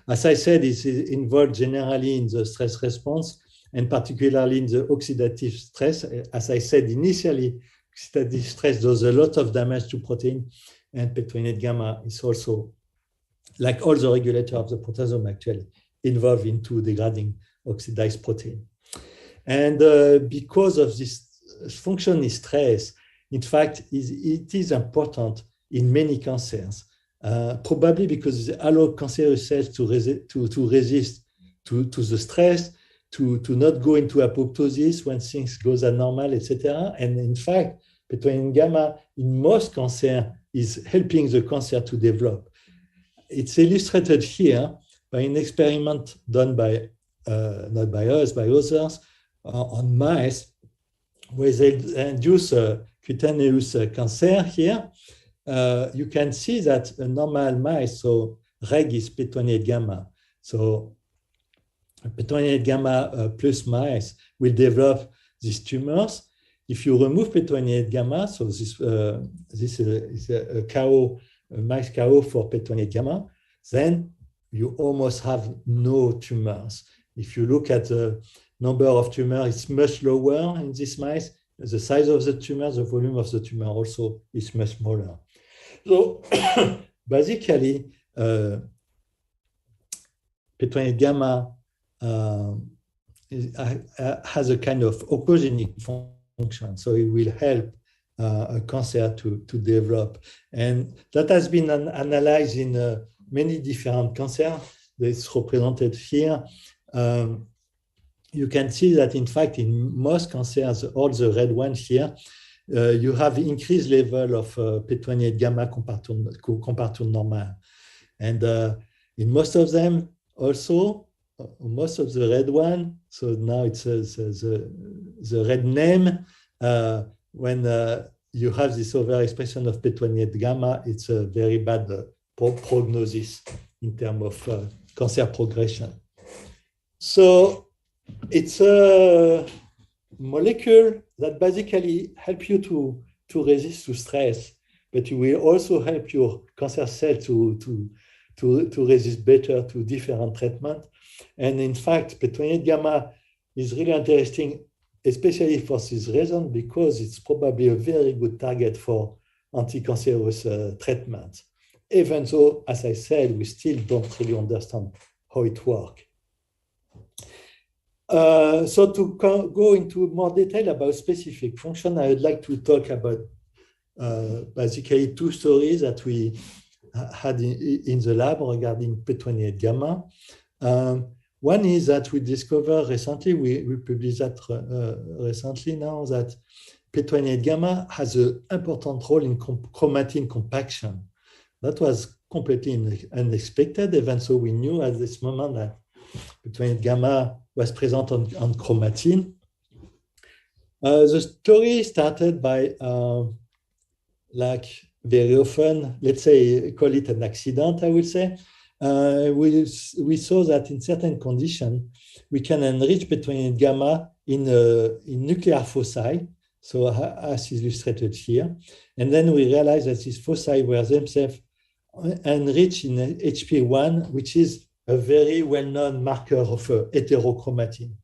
As I said, it's involved generally in the stress response, and particularly in the oxidative stress. As I said initially, oxidative stress does a lot of damage to protein, and PA28gamma is also, like all the regulators of the proteasome, actually involved into degrading oxidized protein. And because of this function in stress, in fact, it is important in many cancers, probably because it allows cancerous cells to resist to the stress, to not go into apoptosis when things go abnormal, etc. And in fact, PA28gamma in most cancer is helping the cancer to develop. It's illustrated here by an experiment done by, not by us, by others, on mice, where they induce cutaneous cancer here. you can see that a normal mice, so reg is P28gamma. So P28gamma plus mice will develop these tumors. If you remove P28gamma, so this is a cow, a mice cow for P28gamma, then you almost have no tumors. If you look at the number of tumors, it's much lower in this mice. The size of the tumor, the volume of the tumor also is much smaller. So basically, P28gamma has a kind of oncogenic function, so it will help a cancer to develop. And that has been analyzed in many different cancers. It's represented here. You can see that, in fact, in most cancers, all the red ones here, you have increased level of P28gamma compared to normal. And in most of them, also, most of the red one, so now it's the red name, when you have this overexpression of P28gamma, it's a very bad prognosis in terms of cancer progression. So it's a molecule that basically helps you to resist to stress, but it will also help your cancer cell to resist better to different treatments. And in fact, P28gamma is really interesting, especially for this reason, because it's probably a very good target for anti-cancerous treatments, even though, as I said, we still don't really understand how it works. So to go into more detail about specific function, I would like to talk about basically two stories that we had in the lab regarding P28gamma. One is that we discovered recently, we published that recently now, that P28gamma has an important role in chromatin compaction. That was completely unexpected, even though we knew at this moment that P28gamma was present on chromatin. The story started by, like very often, let's say, call it an accident, I would say. We saw that in certain conditions, we can enrich P28gamma in nuclear foci, so as illustrated here. And then we realized that these foci were themselves enriched in HP1, which is a very well-known marker of heterochromatin.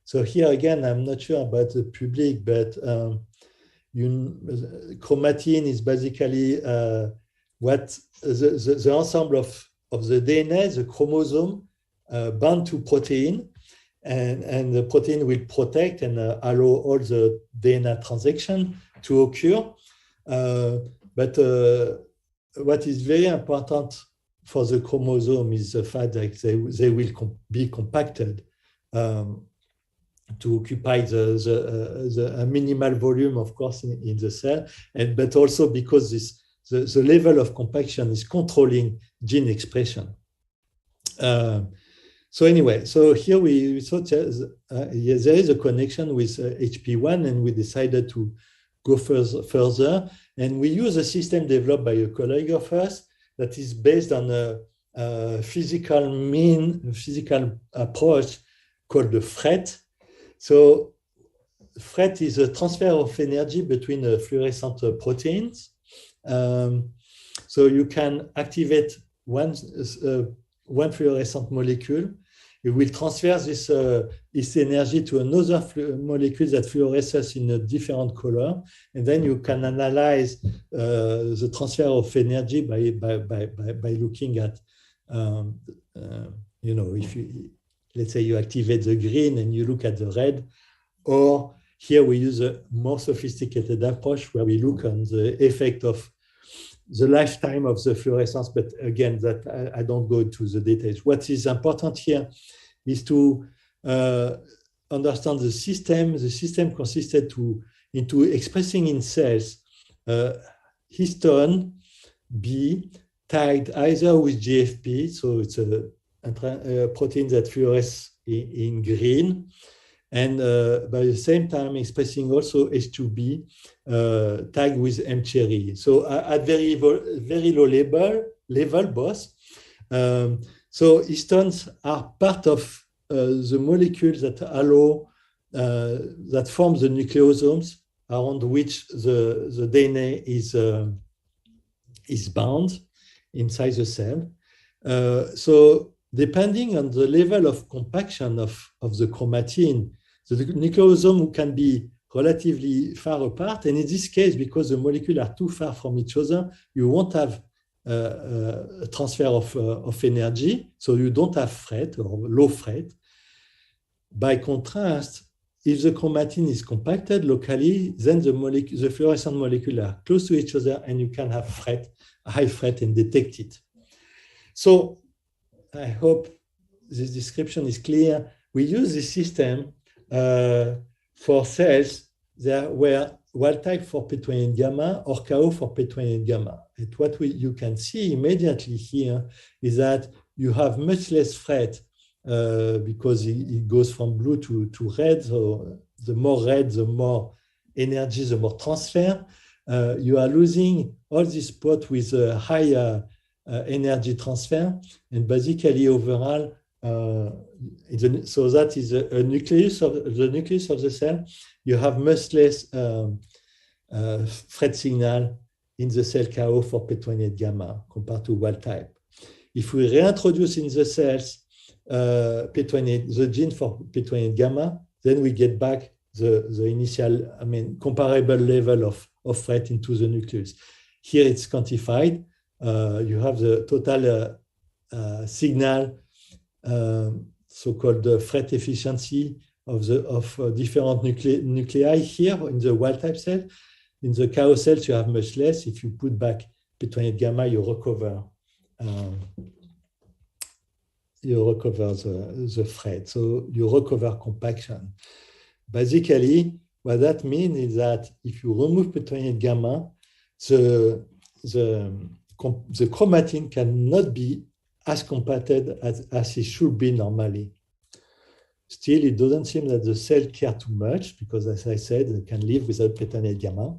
So here again, I'm not sure about the public, but chromatin is basically what the ensemble of the DNA, the chromosome, bound to protein, and the protein will protect and allow all the DNA transaction to occur. But what is very important for the chromosome is the fact that they will be compacted to occupy the minimal volume, of course, in the cell, but also because the level of compaction is controlling gene expression. So anyway, so here we thought there is a connection with HP1, and we decided to go further. And we use a system developed by a colleague of us that is based on a physical approach called the FRET. So FRET is a transfer of energy between fluorescent proteins. So you can activate one fluorescent molecule. It will transfer this energy to another molecule that fluoresces in a different color, and then you can analyze the transfer of energy by looking at, if let's say you activate the green and you look at the red, or here we use a more sophisticated approach where we look on the effect of the lifetime of the fluorescence, but again, that I don't go into the details. What is important here is to understand the system. The system consisted into expressing in cells histone B tagged either with GFP, so it's a protein that fluoresces in green, and by the same time expressing also H2B tagged with M cherry. So at very low level both. So histones are part of the molecules that allow that form the nucleosomes around which the DNA is bound inside the cell. So depending on the level of compaction of the chromatin, the nucleosome can be relatively far apart. And in this case, because the molecules are too far from each other, you won't have a transfer of energy. So you don't have fret or low fret. By contrast, if the chromatin is compacted locally, then the fluorescent molecules are close to each other and you can have high fret and detect it. So I hope this description is clear. We use this system for cells that were wild type for P28 gamma or KO for P28 gamma. And what you can see immediately here is that you have much less fret because it goes from blue to red. So the more red, the more energy, the more transfer. You are losing all this spot with a higher energy transfer, and basically overall, so that is the nucleus of the cell. You have much less fret signal in the cell KO for P28 gamma compared to wild type. If we reintroduce in the cells the gene for P28 gamma, then we get back the initial, comparable level of fret into the nucleus. Here it's quantified. You have the total signal, so-called fret efficiency of different nuclei here in the wild type cell. In the KO cells, you have much less. If you put back P28 gamma, you recover the fret. So you recover compaction. Basically, what that means is that if you remove P28 gamma, the chromatin cannot be as compacted as it should be normally. Still, it doesn't seem that the cell care too much because, as I said, they can live without P28 gamma.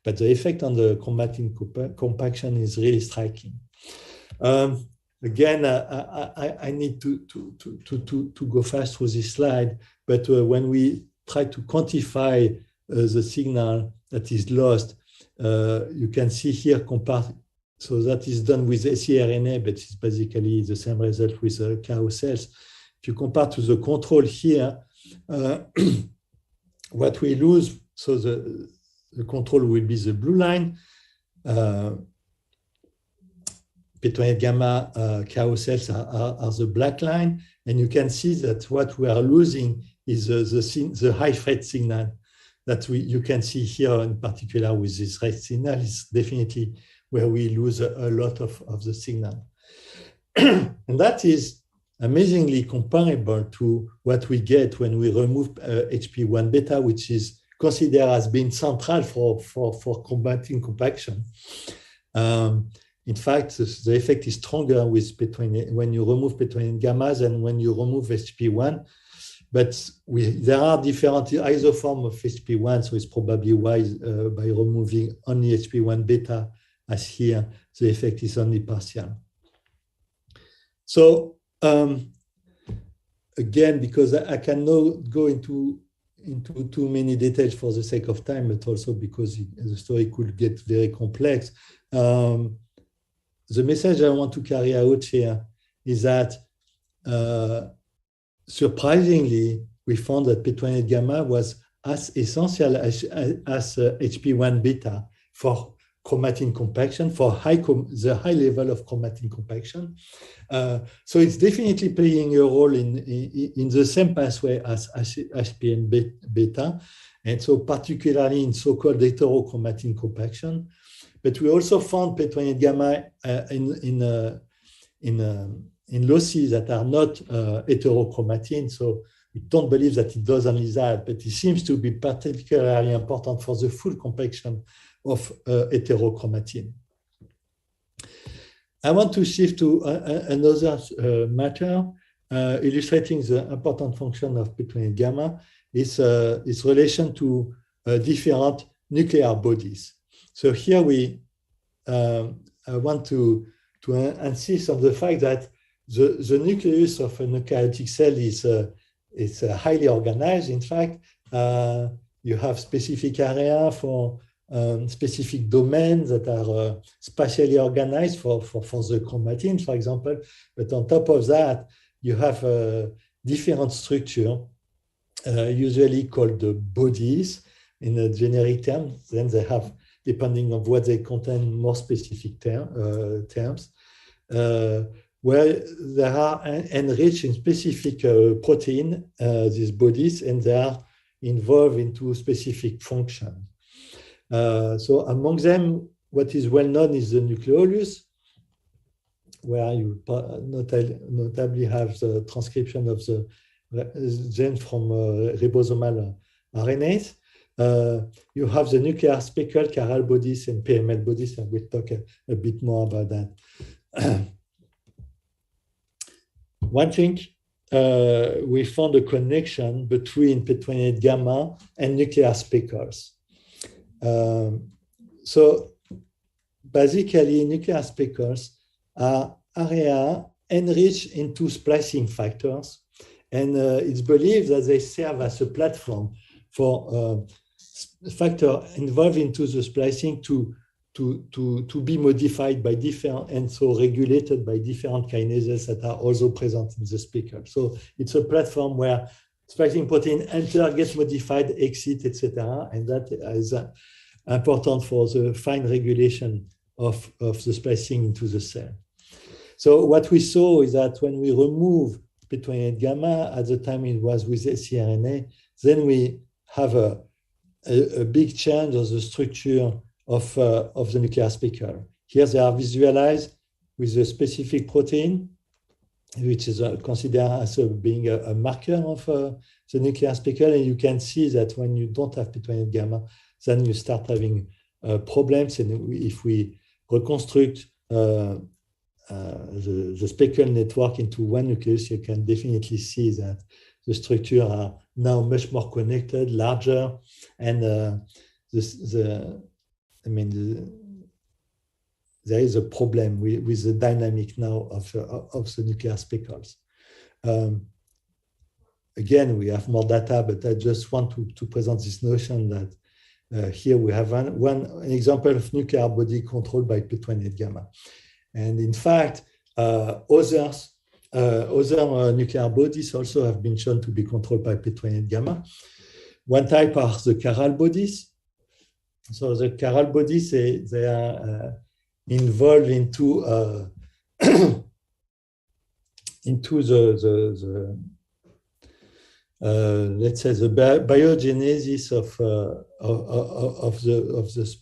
But the effect on the chromatin compaction is really striking. Again, I need to go fast through this slide. But when we try to quantify the signal that is lost, you can see here compared. So that is done with siRNA, but it's basically the same result with KO cells. If you compare to the control here, what we lose, so the control will be the blue line. P28 gamma KO cells are the black line. And you can see that what we are losing is the high fret signal that you can see here in particular with this red signal is definitely where we lose a lot of the signal. And that is amazingly comparable to what we get when we remove HP1 beta, which is considered as being central for combating compaction. In fact, the effect is stronger with when you remove P28 gamma than when you remove HP1. But there are different isoforms of HP1, so it's probably wise by removing only HP1 beta, as here, the effect is only partial. So again, because I cannot go into too many details for the sake of time, but also because the story could get very complex. The message I want to carry out here is that surprisingly, we found that P28 gamma was as essential as HP1 beta for chromatin compaction, for the high level of chromatin compaction. So it's definitely playing a role in the same pathway as HPN beta, and so particularly in so-called heterochromatin compaction. But we also found P28 gamma in losses that are not heterochromatin. So we don't believe that it does only that, but it seems to be particularly important for the full compaction of heterochromatin. I want to shift to another matter illustrating the important function of P28 gamma. is its relation to different nuclear bodies. So here we I want to insist on the fact that the nucleus of an eukaryotic cell is highly organized. In fact, you have specific area for specific domains that are spatially organized for the chromatin, for example. But on top of that, you have different structure, usually called the bodies in a generic term. Then they have, depending on what they contain, more specific terms, where they are enriched in specific protein, these bodies, and they are involved into specific function. So among them, what is well known is the nucleolus, where you notably have the transcription of the gene from ribosomal RNAs. You have the nuclear speckle, chiral bodies, and PML bodies, and we'll talk a bit more about that. One thing, we found a connection between PA28 gamma and nuclear speckles. So basically, nuclear speckles are area enriched into splicing factors, and it's believed that they serve as a platform for factor involved into the splicing to be modified by different, and so regulated by different kinases that are also present in the speckle. So it's a platform where splicing protein enter, gets modified, exit, etc. And that is important for the fine regulation of the splicing into the cell. So what we saw is that when we remove PA28 gamma, at the time it was with siRNA, then we have a big change of the structure of the nuclear speckle. Here they are visualized with a specific protein, which is considered as being a marker of the nuclear speckle. And you can see that when you don't have PA28 gamma, then you start having problems. And if we reconstruct the speckle network into one nucleus, you can definitely see that the structure are now much more connected, larger, and there is a problem with the dynamic now of the nuclear speckles. Again, we have more data, but I just want to present this notion that here we have an example of nuclear body controlled by PA28 gamma. And in fact, other nuclear bodies also have been shown to be controlled by PA28 gamma. One type are the chiral bodies. So the chiral bodies, they are involved into let's say the biogenesis of the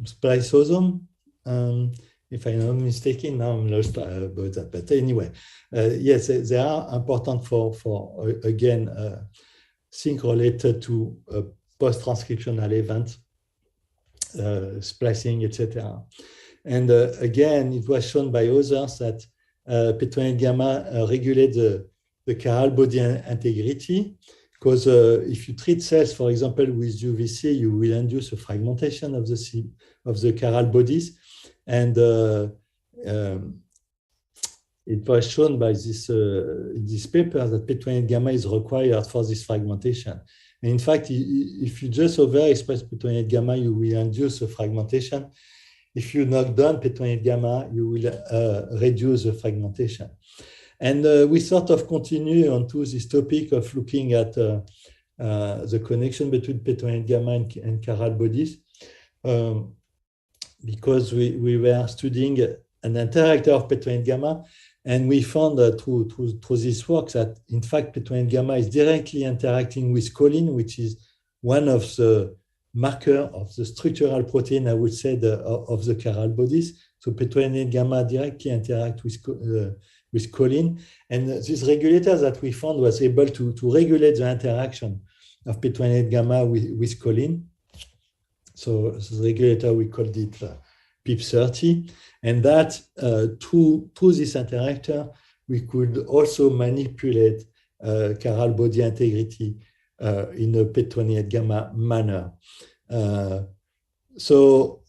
spliceosome. If I'm not mistaken, now I'm lost about that. But anyway, yes, they are important for again, things related to post-transcriptional events, splicing, etc. And again, it was shown by others that PA28 gamma regulates the chiral body integrity, because if you treat cells, for example, with UVC, you will induce a fragmentation of the chiral bodies. And it was shown by this paper that PA28 gamma is required for this fragmentation. And in fact, if you just overexpress PA28 gamma, you will induce a fragmentation. If you knock down PA28 gamma, you will reduce the fragmentation. And we sort of continue onto this topic of looking at the connection between PA28 gamma and chiral bodies, because we were studying an interactor of PA28 gamma, and we found through this work that, in fact, PA28 gamma is directly interacting with choline, which is one of the markers of the structural protein, I would say, of the chiral bodies. So PA28 gamma directly interact with choline. And this regulator that we found was able to regulate the interaction of PA28 gamma with choline. So the regulator, we called it PIP30. And that through this interactor, we could also manipulate chiral body integrity in a PA28 gamma manner. So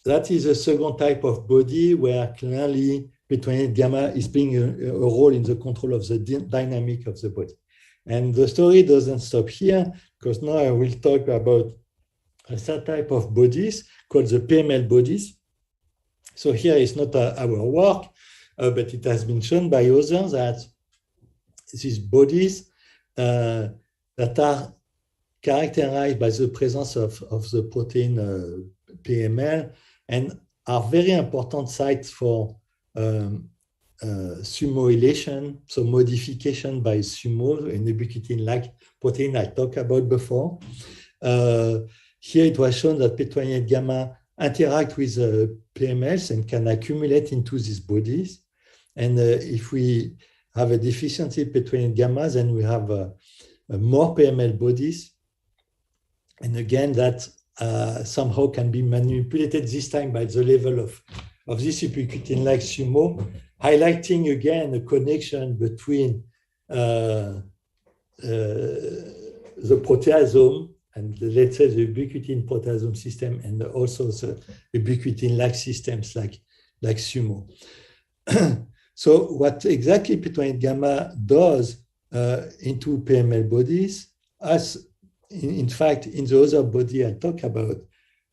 that is a second type of body where clearly PA28 gamma is playing a role in the control of the dynamic of the body. And the story doesn't stop here, because now I will talk about a third type of bodies called the PML bodies. So here is not our work, but it has been shown by others that these bodies that are characterized by the presence of the protein PML and are very important sites for SUMOylation, so modification by SUMO, an ubiquitin-like protein I talked about before. Here it was shown that PA28 gamma interact with PMLs and can accumulate into these bodies. And if we have a deficiency PA28 gamma, then we have more PML bodies. And again, that somehow can be manipulated, this time by the level of this ubiquitin-like SUMO, highlighting again a connection between the proteasome and let's say the ubiquitin proteasome system, and also the ubiquitin-like systems like SUMO. So what exactly PA28 gamma does into PML bodies, as in fact in the other body I talk about,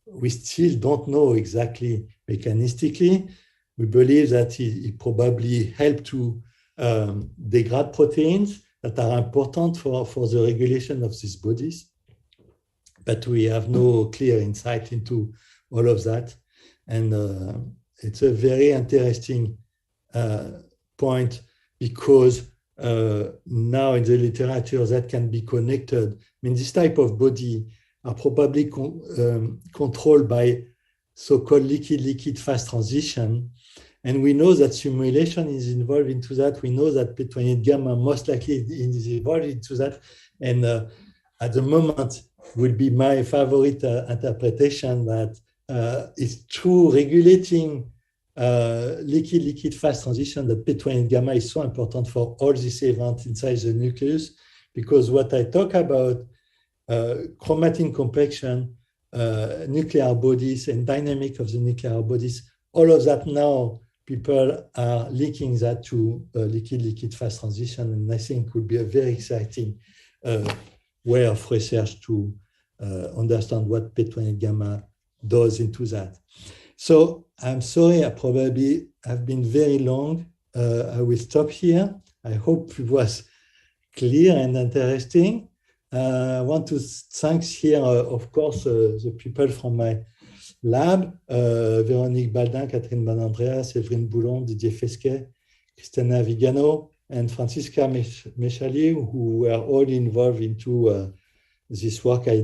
we still don't know exactly mechanistically. We believe that it probably helped to degrade proteins that are important for the regulation of these bodies. But we have no clear insight into all of that. And it's a very interesting point, because now in the literature that can be connected. I mean, this type of body are probably controlled by so-called liquid-liquid fast transition. And we know that SUMOylation is involved into that. We know that PA28 gamma most likely is involved into that. And at the moment would be my favorite interpretation that it's through regulating liquid-liquid fast transition that PA28 gamma is so important for all these events inside the nucleus. Because what I talk about, chromatin complexion, nuclear bodies, and dynamic of the nuclear bodies, all of that now people are linking that to liquid-liquid fast transition, and I think would be a very exciting way of research to understand what PA28 gamma does into that. So I'm sorry, I probably have been very long. I will stop here. I hope it was clear and interesting. I want to thank here, of course, the people from my lab, Véronique Baldin, Catherine Banandrea, Séverine Boulon, Didier Fesquet, Christina Vigano, and Francisca Mechali, who were all involved into this work I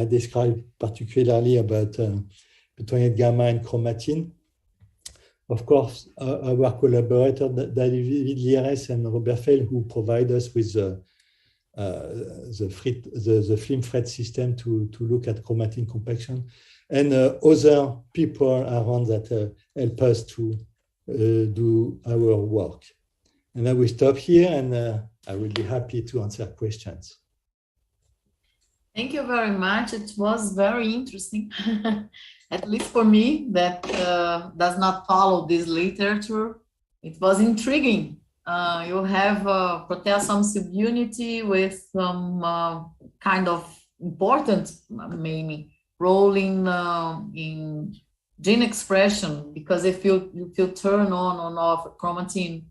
described particularly about PA28 gamma and chromatin. Of course, our collaborator, David Lieres and Robert Fell, who provide us with the film thread system to look at chromatin complexion, and other people around that help us to do our work. And I will stop here, and I will be happy to answer questions. Thank you very much. It was very interesting, at least for me that does not follow this literature. It was intriguing. You have proteasome subunity with some kind of important, maybe, role in gene expression, because if you turn on or off chromatin,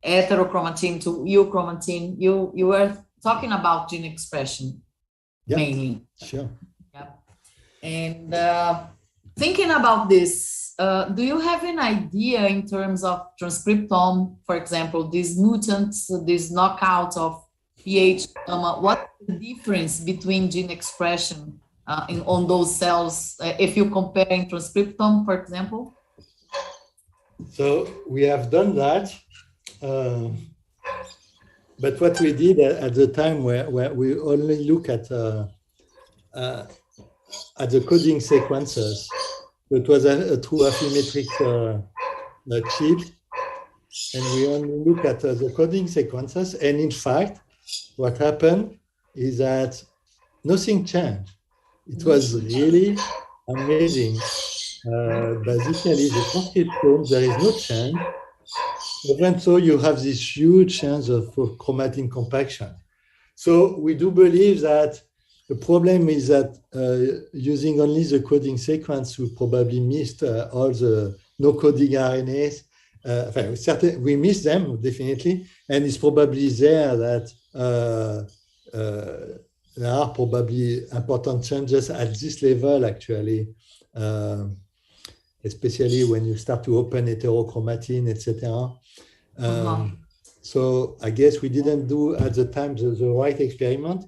heterochromatin to euchromatin, you were talking about gene expression, yep, mainly. Sure. Yeah. And thinking about this, do you have an idea in terms of transcriptome, for example, these mutants, this knockout of pH, what's the difference between gene expression on those cells if you compare in transcriptome, for example? So we have done that. But what we did at the time, where we only look at the coding sequences, it was a true Affymetrix chip, and we only look at the coding sequences. And in fact, what happened is that nothing changed. It was really amazing. Basically, the transcriptome, there is no change. Even so, you have this huge chance of chromatin compaction. So we do believe that the problem is that using only the coding sequence, we probably missed all the no coding RNAs. We missed them definitely, and it's probably there that there are probably important changes at this level actually, especially when you start to open heterochromatin, etc. So I guess we didn't do at the time the right experiment.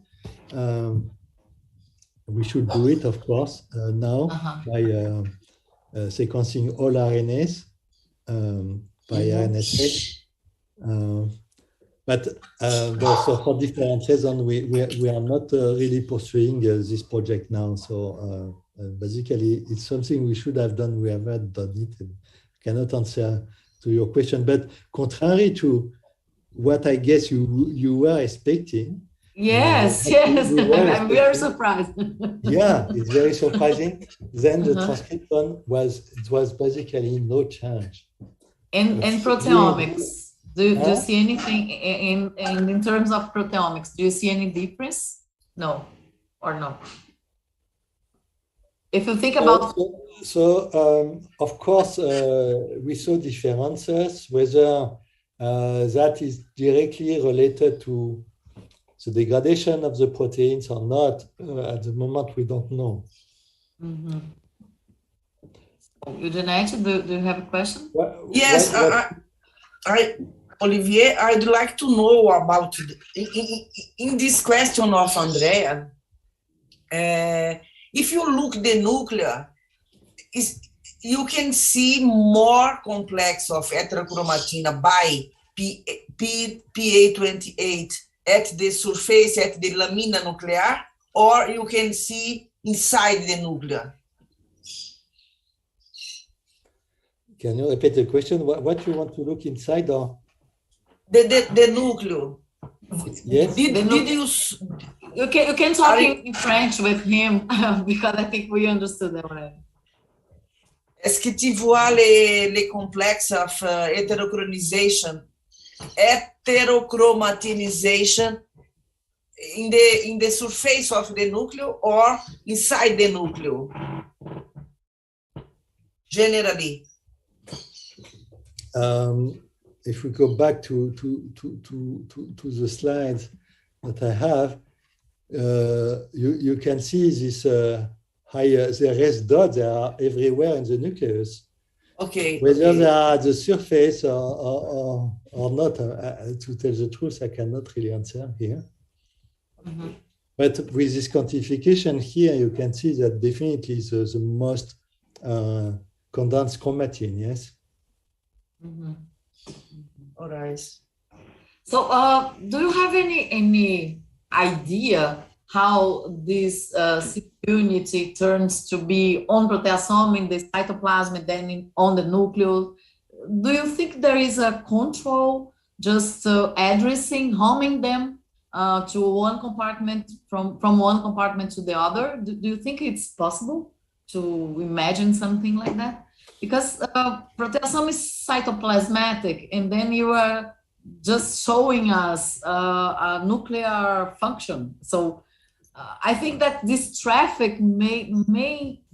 We should do it, of course, now by sequencing all RNAs by RNA-seq. But so for different reasons, we are not really pursuing this project now. So basically, it's something we should have done. We haven't done it. And cannot answer to your question. But contrary to what I guess you were expecting. Yes, yes, I'm very surprised. Yeah, it's very surprising. Then the transcriptome was basically no change. And proteomics. Do you see anything in terms of proteomics? Do you see any difference? No, or no? If you think about... of course, we saw differences, whether that is directly related to the degradation of the proteins or not. At the moment, we don't know. Eugenia, do you have a question? Yes, Olivier, I'd like to know about, in this question of Andrea, if you look the nuclear, you can see more complex of heterochromatina by PA28 at the surface, at the lamina nuclear, or you can see inside the nuclear. Can you repeat the question? What you want to look inside, or? The nuclear. Yes. You can talk in French with him because I think we understood that already. Est-ce que tu vois les complexes of heterochromatization in the surface of the nucleus or inside the nucleus? Generally. If we go back to the slides that I have, you can see this the red dots. They are everywhere in the nucleus. Okay. Whether they are at the surface or not, to tell the truth, I cannot really answer here. But with this quantification here, you can see that definitely the most condensed chromatin, yes? All right. So do you have any idea how this unity turns to be on proteasome in the cytoplasm and then on the nucleus? Do you think there is a control just addressing, homing them to one compartment from one compartment to the other? Do you think it's possible to imagine something like that? Because proteasome is cytoplasmatic, and then you are just showing us a nuclear function. So I think that this traffic may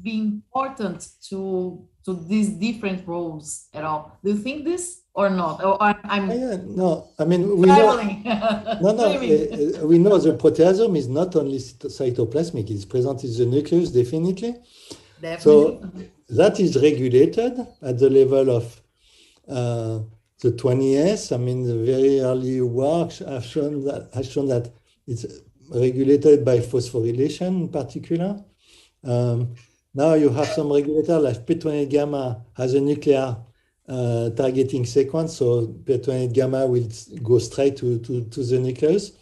be important to these different roles at all. Do you think this or not? Or no, I mean, we know, we know the proteasome is not only cytoplasmic, it's present in the nucleus, definitely. So that is regulated at the level of the 20S. I mean, the very early work has shown that it's regulated by phosphorylation in particular. Now you have some regulator like PA28gamma has a nuclear targeting sequence, so PA28gamma will go straight to the nucleus.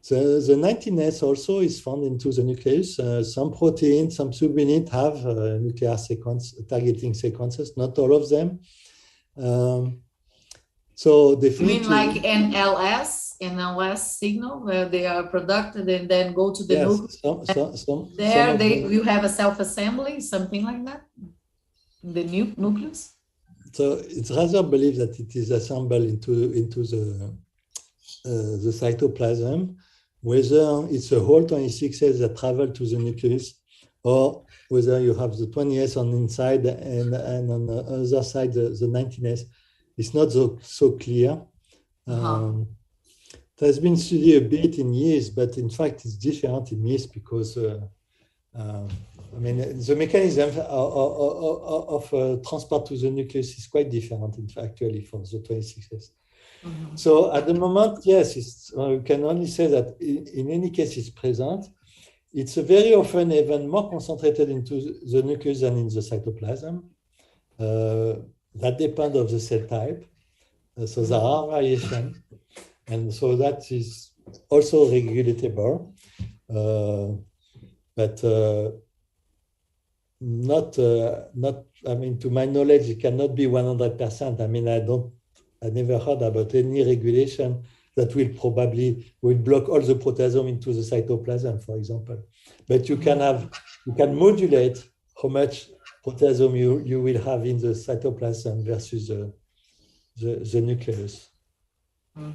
The 19S also is found into the nucleus. Some proteins, some subunits have nuclear sequence targeting sequences, not all of them. So definitely. You mean like NLS? NLS signal where they are produced and then go to the nucleus. You have a self-assembly, something like that, in the nucleus. So it's rather believed that it is assembled into the cytoplasm, whether it's a whole 26S that travel to the nucleus, or whether you have the 20S on the inside and on the other side the 19S. It's not so clear. It has been studied a bit in yeast, but in fact it's different in yeast because I mean, the mechanism of transport to the nucleus is quite different, in fact, actually, for the 26S. So at the moment, yes, we can only say that in any case it's present. It's very often even more concentrated into the nucleus than in the cytoplasm. That depends on the cell type. So there are variations. And so that is also regulatable. But not, I mean, to my knowledge, it cannot be 100%. I mean, I never heard about any regulation that will block all the proteasome into the cytoplasm, for example. But you can modulate how much proteasome you will have in the cytoplasm versus the nucleus. Do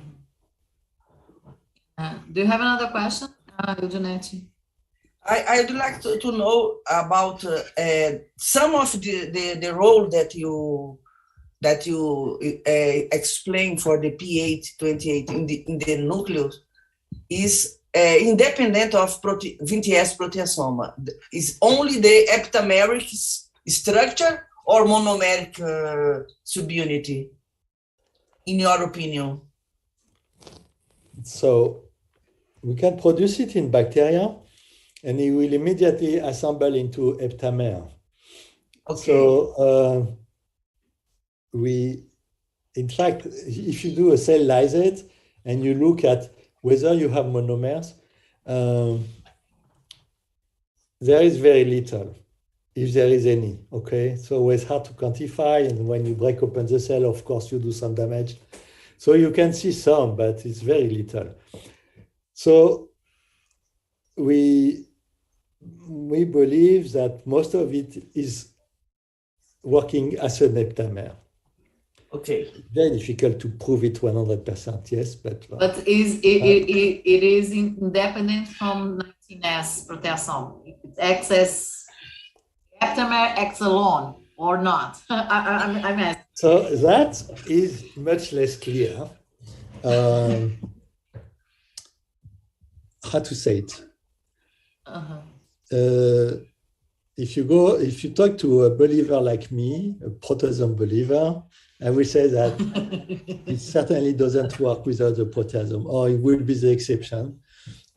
you have another question, Eugenetti? I'd like to know about some of the role that you explain for the PA28 in the nucleus is independent of 20S proteasome. Is only the eptameric structure or monomeric subunity, in your opinion? So we can produce it in bacteria, and it will immediately assemble into heptamer. Okay. So in fact, if you do a cell lysate and you look at whether you have monomers, there is very little, if there is any, okay? So it's hard to quantify, and when you break open the cell, of course, you do some damage. So you can see some, but it's very little. So we believe that most of it is working as an heptamer. Okay. Very difficult to prove it 100%, yes, but it is independent from 19S proteasome. It acts as heptamer acts alone or not. I'm asking. So that is much less clear. How to say it? If you talk to a believer like me, a proteasome believer, I will say that it certainly doesn't work without the proteasome, or it will be the exception.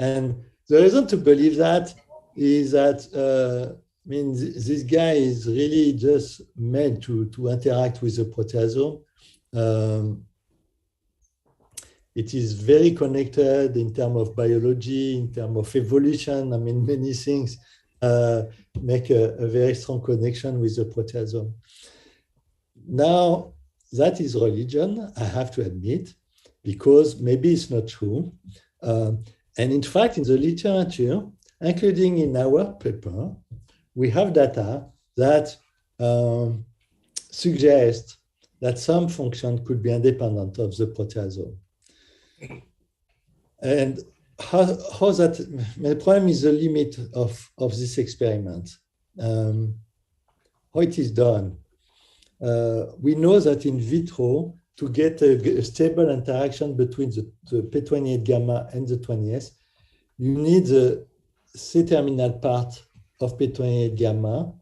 And the reason to believe that is that I mean, this guy is really just meant to interact with the proteasome. It is very connected in terms of biology, in terms of evolution. I mean, many things make a very strong connection with the proteasome. Now, that is religion, I have to admit, because maybe it's not true. And in fact, in the literature, including in our paper, we have data that suggest that some function could be independent of the proteasome. And how that, the problem is the limit of this experiment. How it is done. We know that in vitro, to get a stable interaction between the P28gamma and the 20S, you need the C-terminal part of P28gamma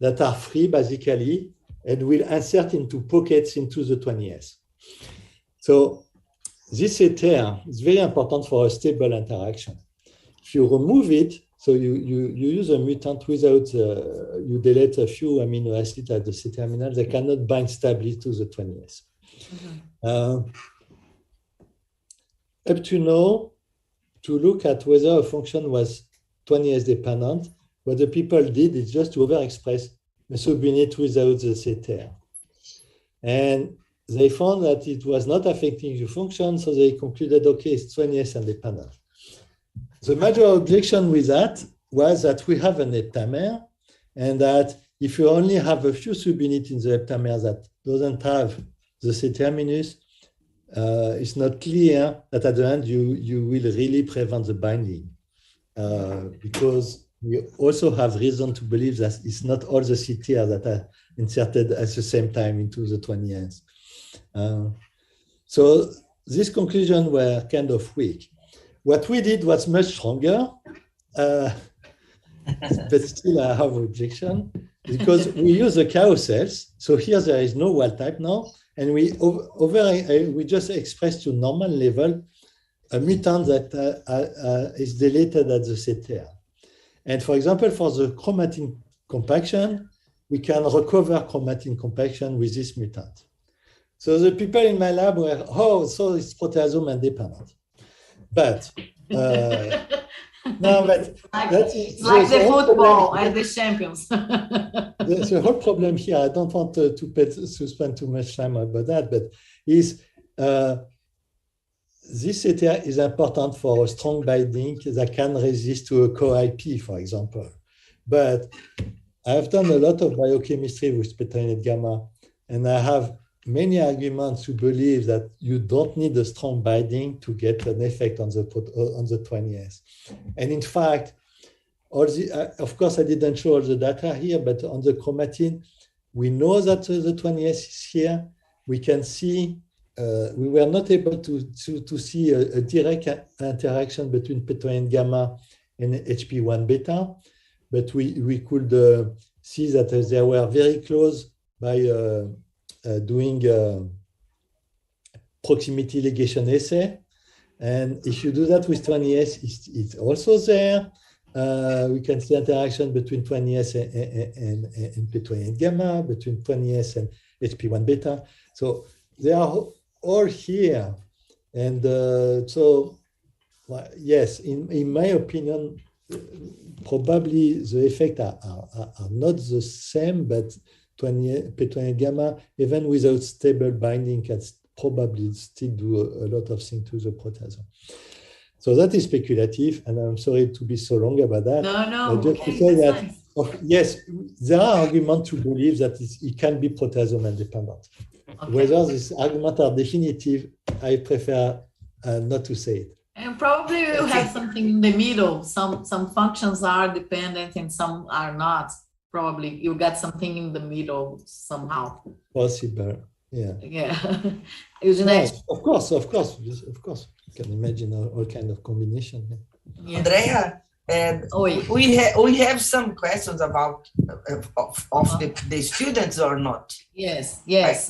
that are free, basically, and will insert into pockets into the 20S. So this ether is very important for a stable interaction. If you remove it, so you use a mutant without, you delete a few amino acids at the C-terminal, they cannot bind stably to the 20S. Up to now, to look at whether a function was 20S dependent, what the people did is just to overexpress a subunit without the CTR. And they found that it was not affecting the function, so they concluded, okay, it's 20S independent. The major objection with that was that we have an heptamer, and that if you only have a few subunits in the heptamer that doesn't have the C-terminus, it's not clear that at the end you will really prevent the binding, because we also have reason to believe that it's not all the CTR that are inserted at the same time into the 20S. So these conclusions were kind of weak. What we did was much stronger, but still I have objection, because we use the cow cells. So here there is no wild type now, and we just express to normal level a mutant that is deleted at the CTR. And for example, for the chromatin compaction, we can recover chromatin compaction with this mutant. So the people in my lab were, oh, so it's proteasome independent. But no, but it's like the football and the champions. The whole problem here, I don't want to spend too much time about that, but is this CTR is important for a strong binding that can resist to a co-IP, for example. But I've done a lot of biochemistry with PA28gamma, and I have many arguments to believe that you don't need a strong binding to get an effect on the 20S. And in fact, of course, I didn't show all the data here, but on the chromatin, we know that the 20S is here. We can see, we were not able to see a direct interaction between PA28gamma and HP1 beta, but we could see that they were very close by doing proximity ligation assay. And if you do that with 20S, it's also there. We can see interaction between 20S and PA28gamma, between 20S and HP1 beta. So they are all here. And so, well, yes, in my opinion, probably the effects are not the same, but PA28gamma, even without stable binding, can probably still do a lot of things to the proteasome. So that is speculative, and I'm sorry to be so long about that. No, just to say that, yes, there are arguments to believe that it can be proteasome independent. Okay. Whether these arguments are definitive, I prefer not to say it. And probably we'll have something in the middle. Some functions are dependent and some are not. Probably you got something in the middle somehow. Possible, yeah. Yeah. Yes, of course. You can imagine all kind of combination. Yeah. Andrea, we have some questions about of the students or not? Yes,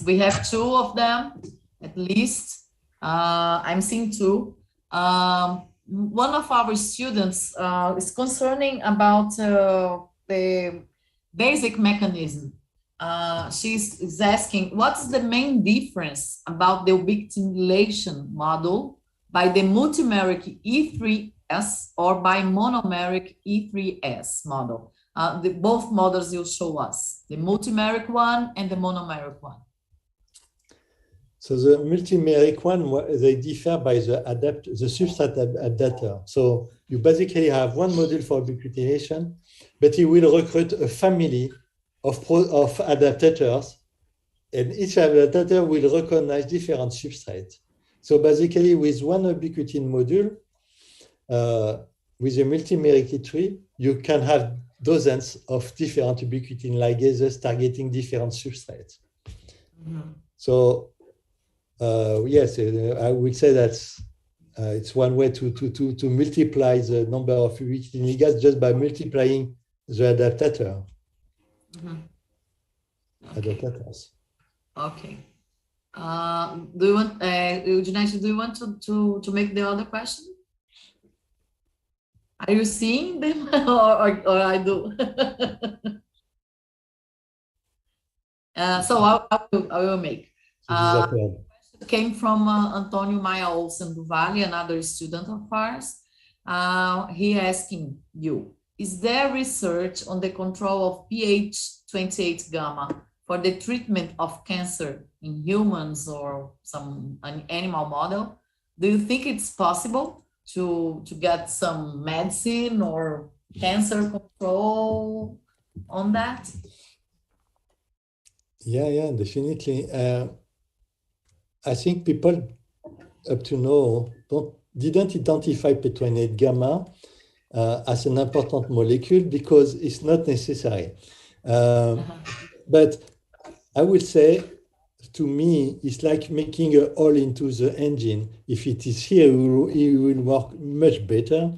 we have two of them at least. I'm seeing two. One of our students is concerning about the basic mechanism. She's asking, what's the main difference about the ubiquitination model by the multimeric E3S or by monomeric E3S model? Both models you show us, the multimeric one and the monomeric one. So the multimeric one, they differ by the substrate adapter. So you basically have one module for ubiquitination, but you will recruit a family of adaptators, and each adaptator will recognize different substrates. So basically, with one ubiquitin module, with a multimeric E3, you can have dozens of different ubiquitin ligases targeting different substrates. Mm-hmm. So yes, I would say that it's one way to multiply the number of ubiquitin ligands just by multiplying the adaptator. Mm-hmm. Okay. Adaptators. Okay. Do you want, Eugenia, do you want to make the other question? Are you seeing them or I do? So I will make. Came from Antonio Maia Olsen do Vale, another student of ours. He asking you, is there research on the control of PA28gamma for the treatment of cancer in humans or an animal model, do you think it's possible to get some medicine or cancer control on that? Yeah, definitely. I think people up to now didn't identify PA28 gamma as an important molecule because it's not necessary. But I would say, to me, it's like making a hole into the engine. If it is here, it will work much better.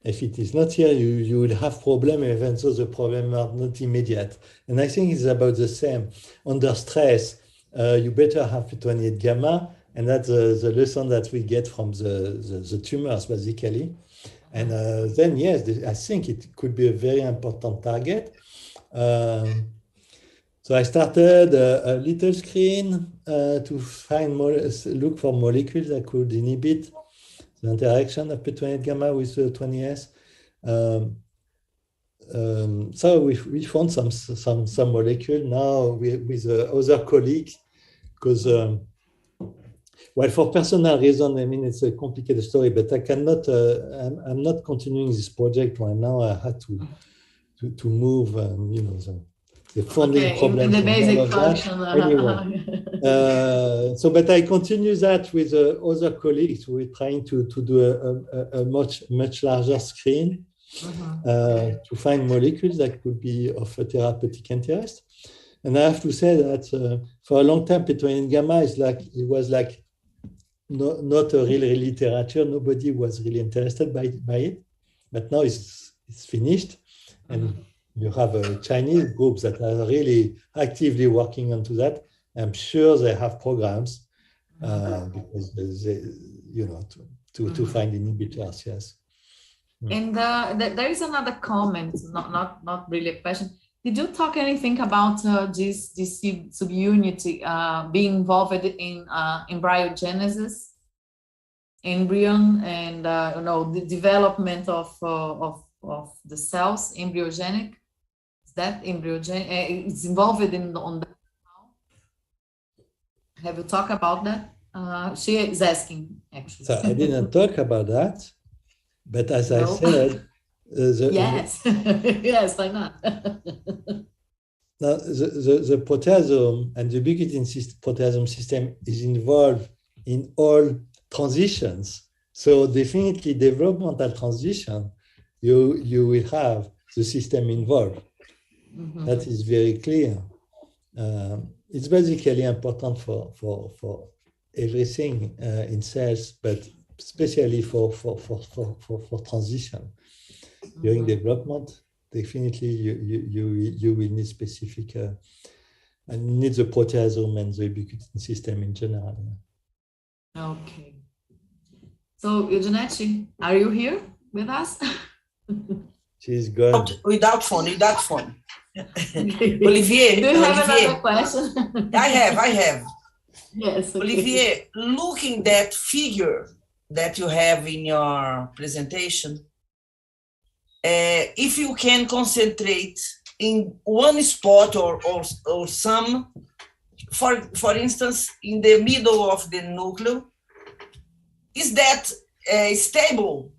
If it is not here, you will have problem, even though the problem are not immediate. And I think it's about the same. Under stress, you better have PA28 gamma, and that's the lesson that we get from the tumors, basically. And then, yes, I think it could be a very important target. So I started a little screen to look for molecules that could inhibit the interaction of PA28 gamma with the 20S. So we found some molecule now with other colleagues, because well, for personal reason, I mean, it's a complicated story, but I cannot. I'm not continuing this project right now. I had to move, you know, the funding problems. In the basic function. Anyway, so, but I continue that with other colleagues. We're trying to do a much larger screen to find molecules that could be of a therapeutic interest. And I have to say that for a long time, PA28 gamma was like not a real literature. Nobody was really interested by it. But now it's finished, and you have Chinese groups that are really actively working onto that. I'm sure they have programs because they, you know, to find inhibitors. Yes. And there is another comment, not really a question. Did you talk anything about this subunit being involved in embryogenesis, embryon, and you know, the development of the cells, embryogenic? Is that embryogenic? It's involved on that. Have you talked about that? She is asking, actually. So I didn't talk about that, but as I said, yes, yes, why not? Now, the proteasome and the ubiquitin proteasome system is involved in all transitions. So definitely developmental transition, you will have the system involved. That is very clear. It's basically important for everything in cells, but especially for transition. During development, definitely you will need specific, and need the proteasome and the ubiquitin system in general. Okay. So, Eugenetti, are you here with us? She's good. Without phone. Olivier, do you have another question? I have. Yes. Okay. Olivier, looking that figure that you have in your presentation, if you can concentrate in one spot or some, for instance, in the middle of the nucleus, is that stable?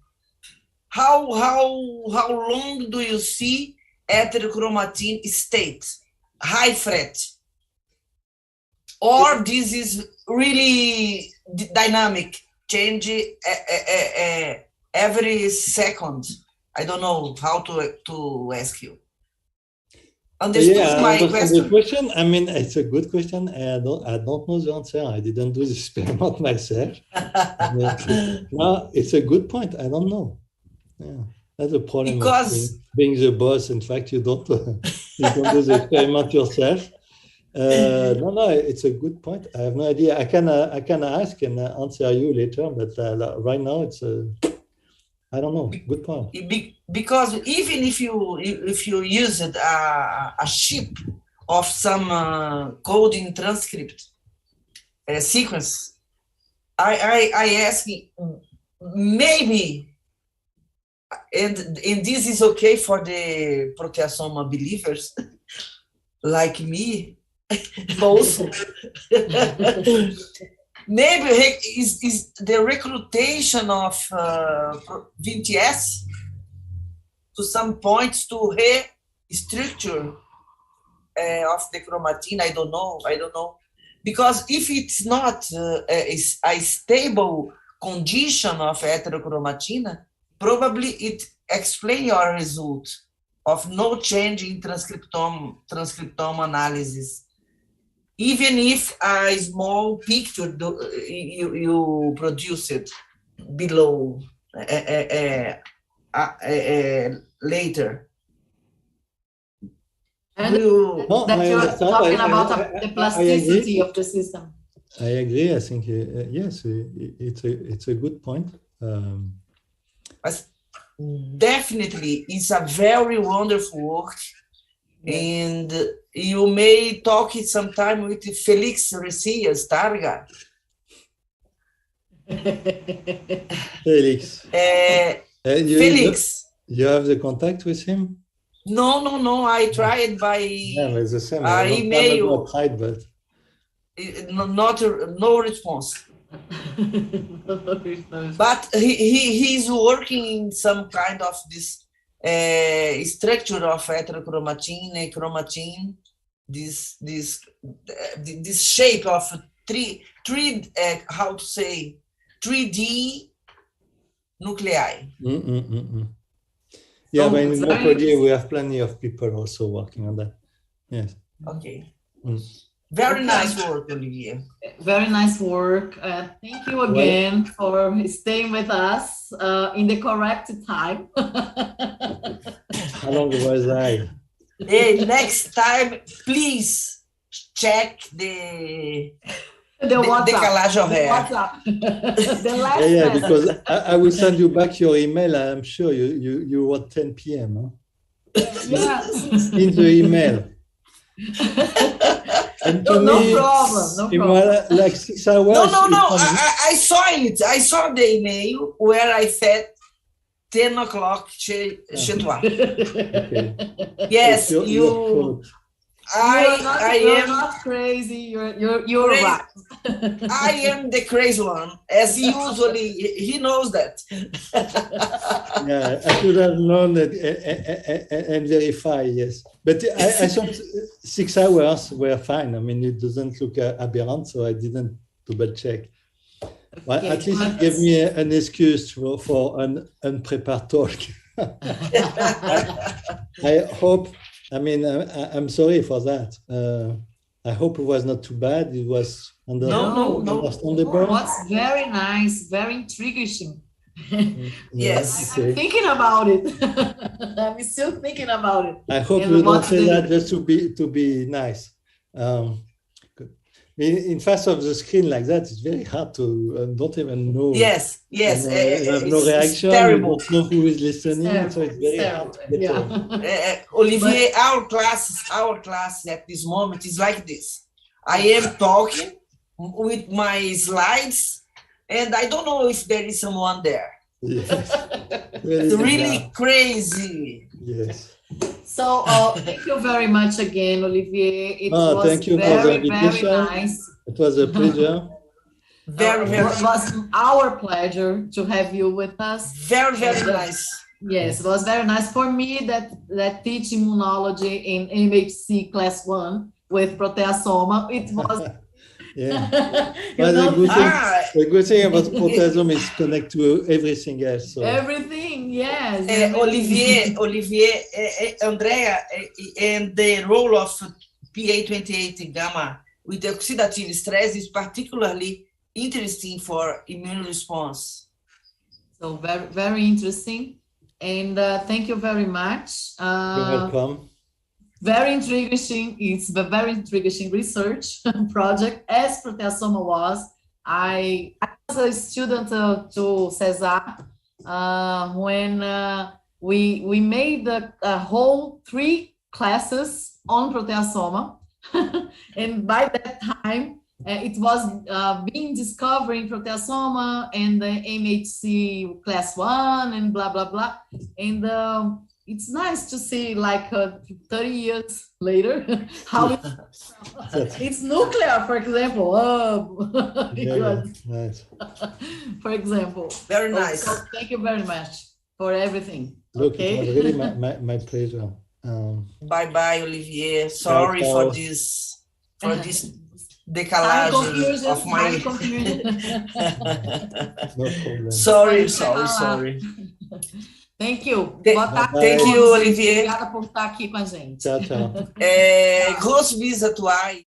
How long do you see heterochromatin state, high fret? Or this is really dynamic, change every second? I don't know how to ask you. Understood my question? The question, I mean, it's a good question. I don't know the answer. I didn't do the experiment myself. No, it's a good point. I don't know. Yeah, that's a problem of being the boss. In fact, you don't do the experiment yourself. No, it's a good point. I have no idea. I can ask and answer you later, but right now it's I don't know. Good point. Because even if you use a chip of some coding transcript sequence, I ask maybe. And this is okay for the proteasome believers like me. Both. Maybe is the recruitation of VTS to some points to restructure of the chromatin. I don't know. Because if it's not a stable condition of heterochromatin, probably it explains your result of no change in transcriptome analysis. Even if a small picture you produce it below later. And you're talking about the plasticity of the system. I agree. I think yes, it's a good point. Definitely, it's a very wonderful work, and you may talk it sometime with Felix Recias Targa. Felix. Felix. You have the contact with him? No. I tried by it's the same. email. I tried, but no response. But he's working in some kind of this structure of heterochromatin, chromatin, this shape of three how to say 3D nuclei. Yeah, but in Montpellier we have plenty of people also working on that. Yes. Okay. Very nice work, Olivier. Very nice work. Thank you again for staying with us in the correct time. How long was I? Hey, next time, please check the décalage horaire. The last because I will send you back your email. I'm sure you wrote 10 p.m. Huh? Yeah. In the email. And no problem. Like 6 hours. No. I saw it. I saw the email where I said 10 o'clock chez toi. Okay. Yes, you're not crazy. You're right. I am the crazy one, as usually. He knows that. Yeah, I should have known that and verify. Yes, but I thought 6 hours were fine. I mean, it doesn't look aberrant, so I didn't double check. Well, at least it gave me an excuse for an unprepared talk. I hope. I mean, I'm sorry for that. I hope it was not too bad. It was understandable. It was very nice, very intriguing. Yes. I'm thinking about it. I'm still thinking about it. I hope you don't say that just to be nice. In face of the screen like that, it's very hard to don't even know. Yes. You have no reaction. Terrible. You don't know who is listening, so it's very hard to get Olivier, our class at this moment is like this. I am talking with my slides, and I don't know if there is someone there. Yes. It's really crazy. Yes. So thank you very much again, Olivier. It was thank you for the invitation. Very nice. It was a pleasure. It was our pleasure to have you with us. Very nice. Yes, it was very nice for me that teach immunology in MHC class 1 with proteasome. It was. Yeah. The good thing about proteasome is connect to everything else. So. Everything, yes. Olivier, Andrea, and the role of PA28gamma with the oxidative stress is particularly interesting for immune response. So very interesting. And thank you very much. You're welcome. Very intriguing. It's a very intriguing research project, as proteasome was. I was a student to Cesar when we made a whole 3 classes on proteasome. And by that time, it was being discovering proteasome and the MHC class 1 and blah, blah, blah. And it's nice to see like 30 years later how it's nuclear, for example. Nice. For example. Very nice. So thank you very much for everything. Look, Okay. it was really my pleasure. Bye, Olivier. Sorry for this decalage of my. No problem. Sorry. Thank you. Boa tarde. Thank you, Olivier. Obrigada por estar aqui com a gente. Tchau. Grosso bis atuais.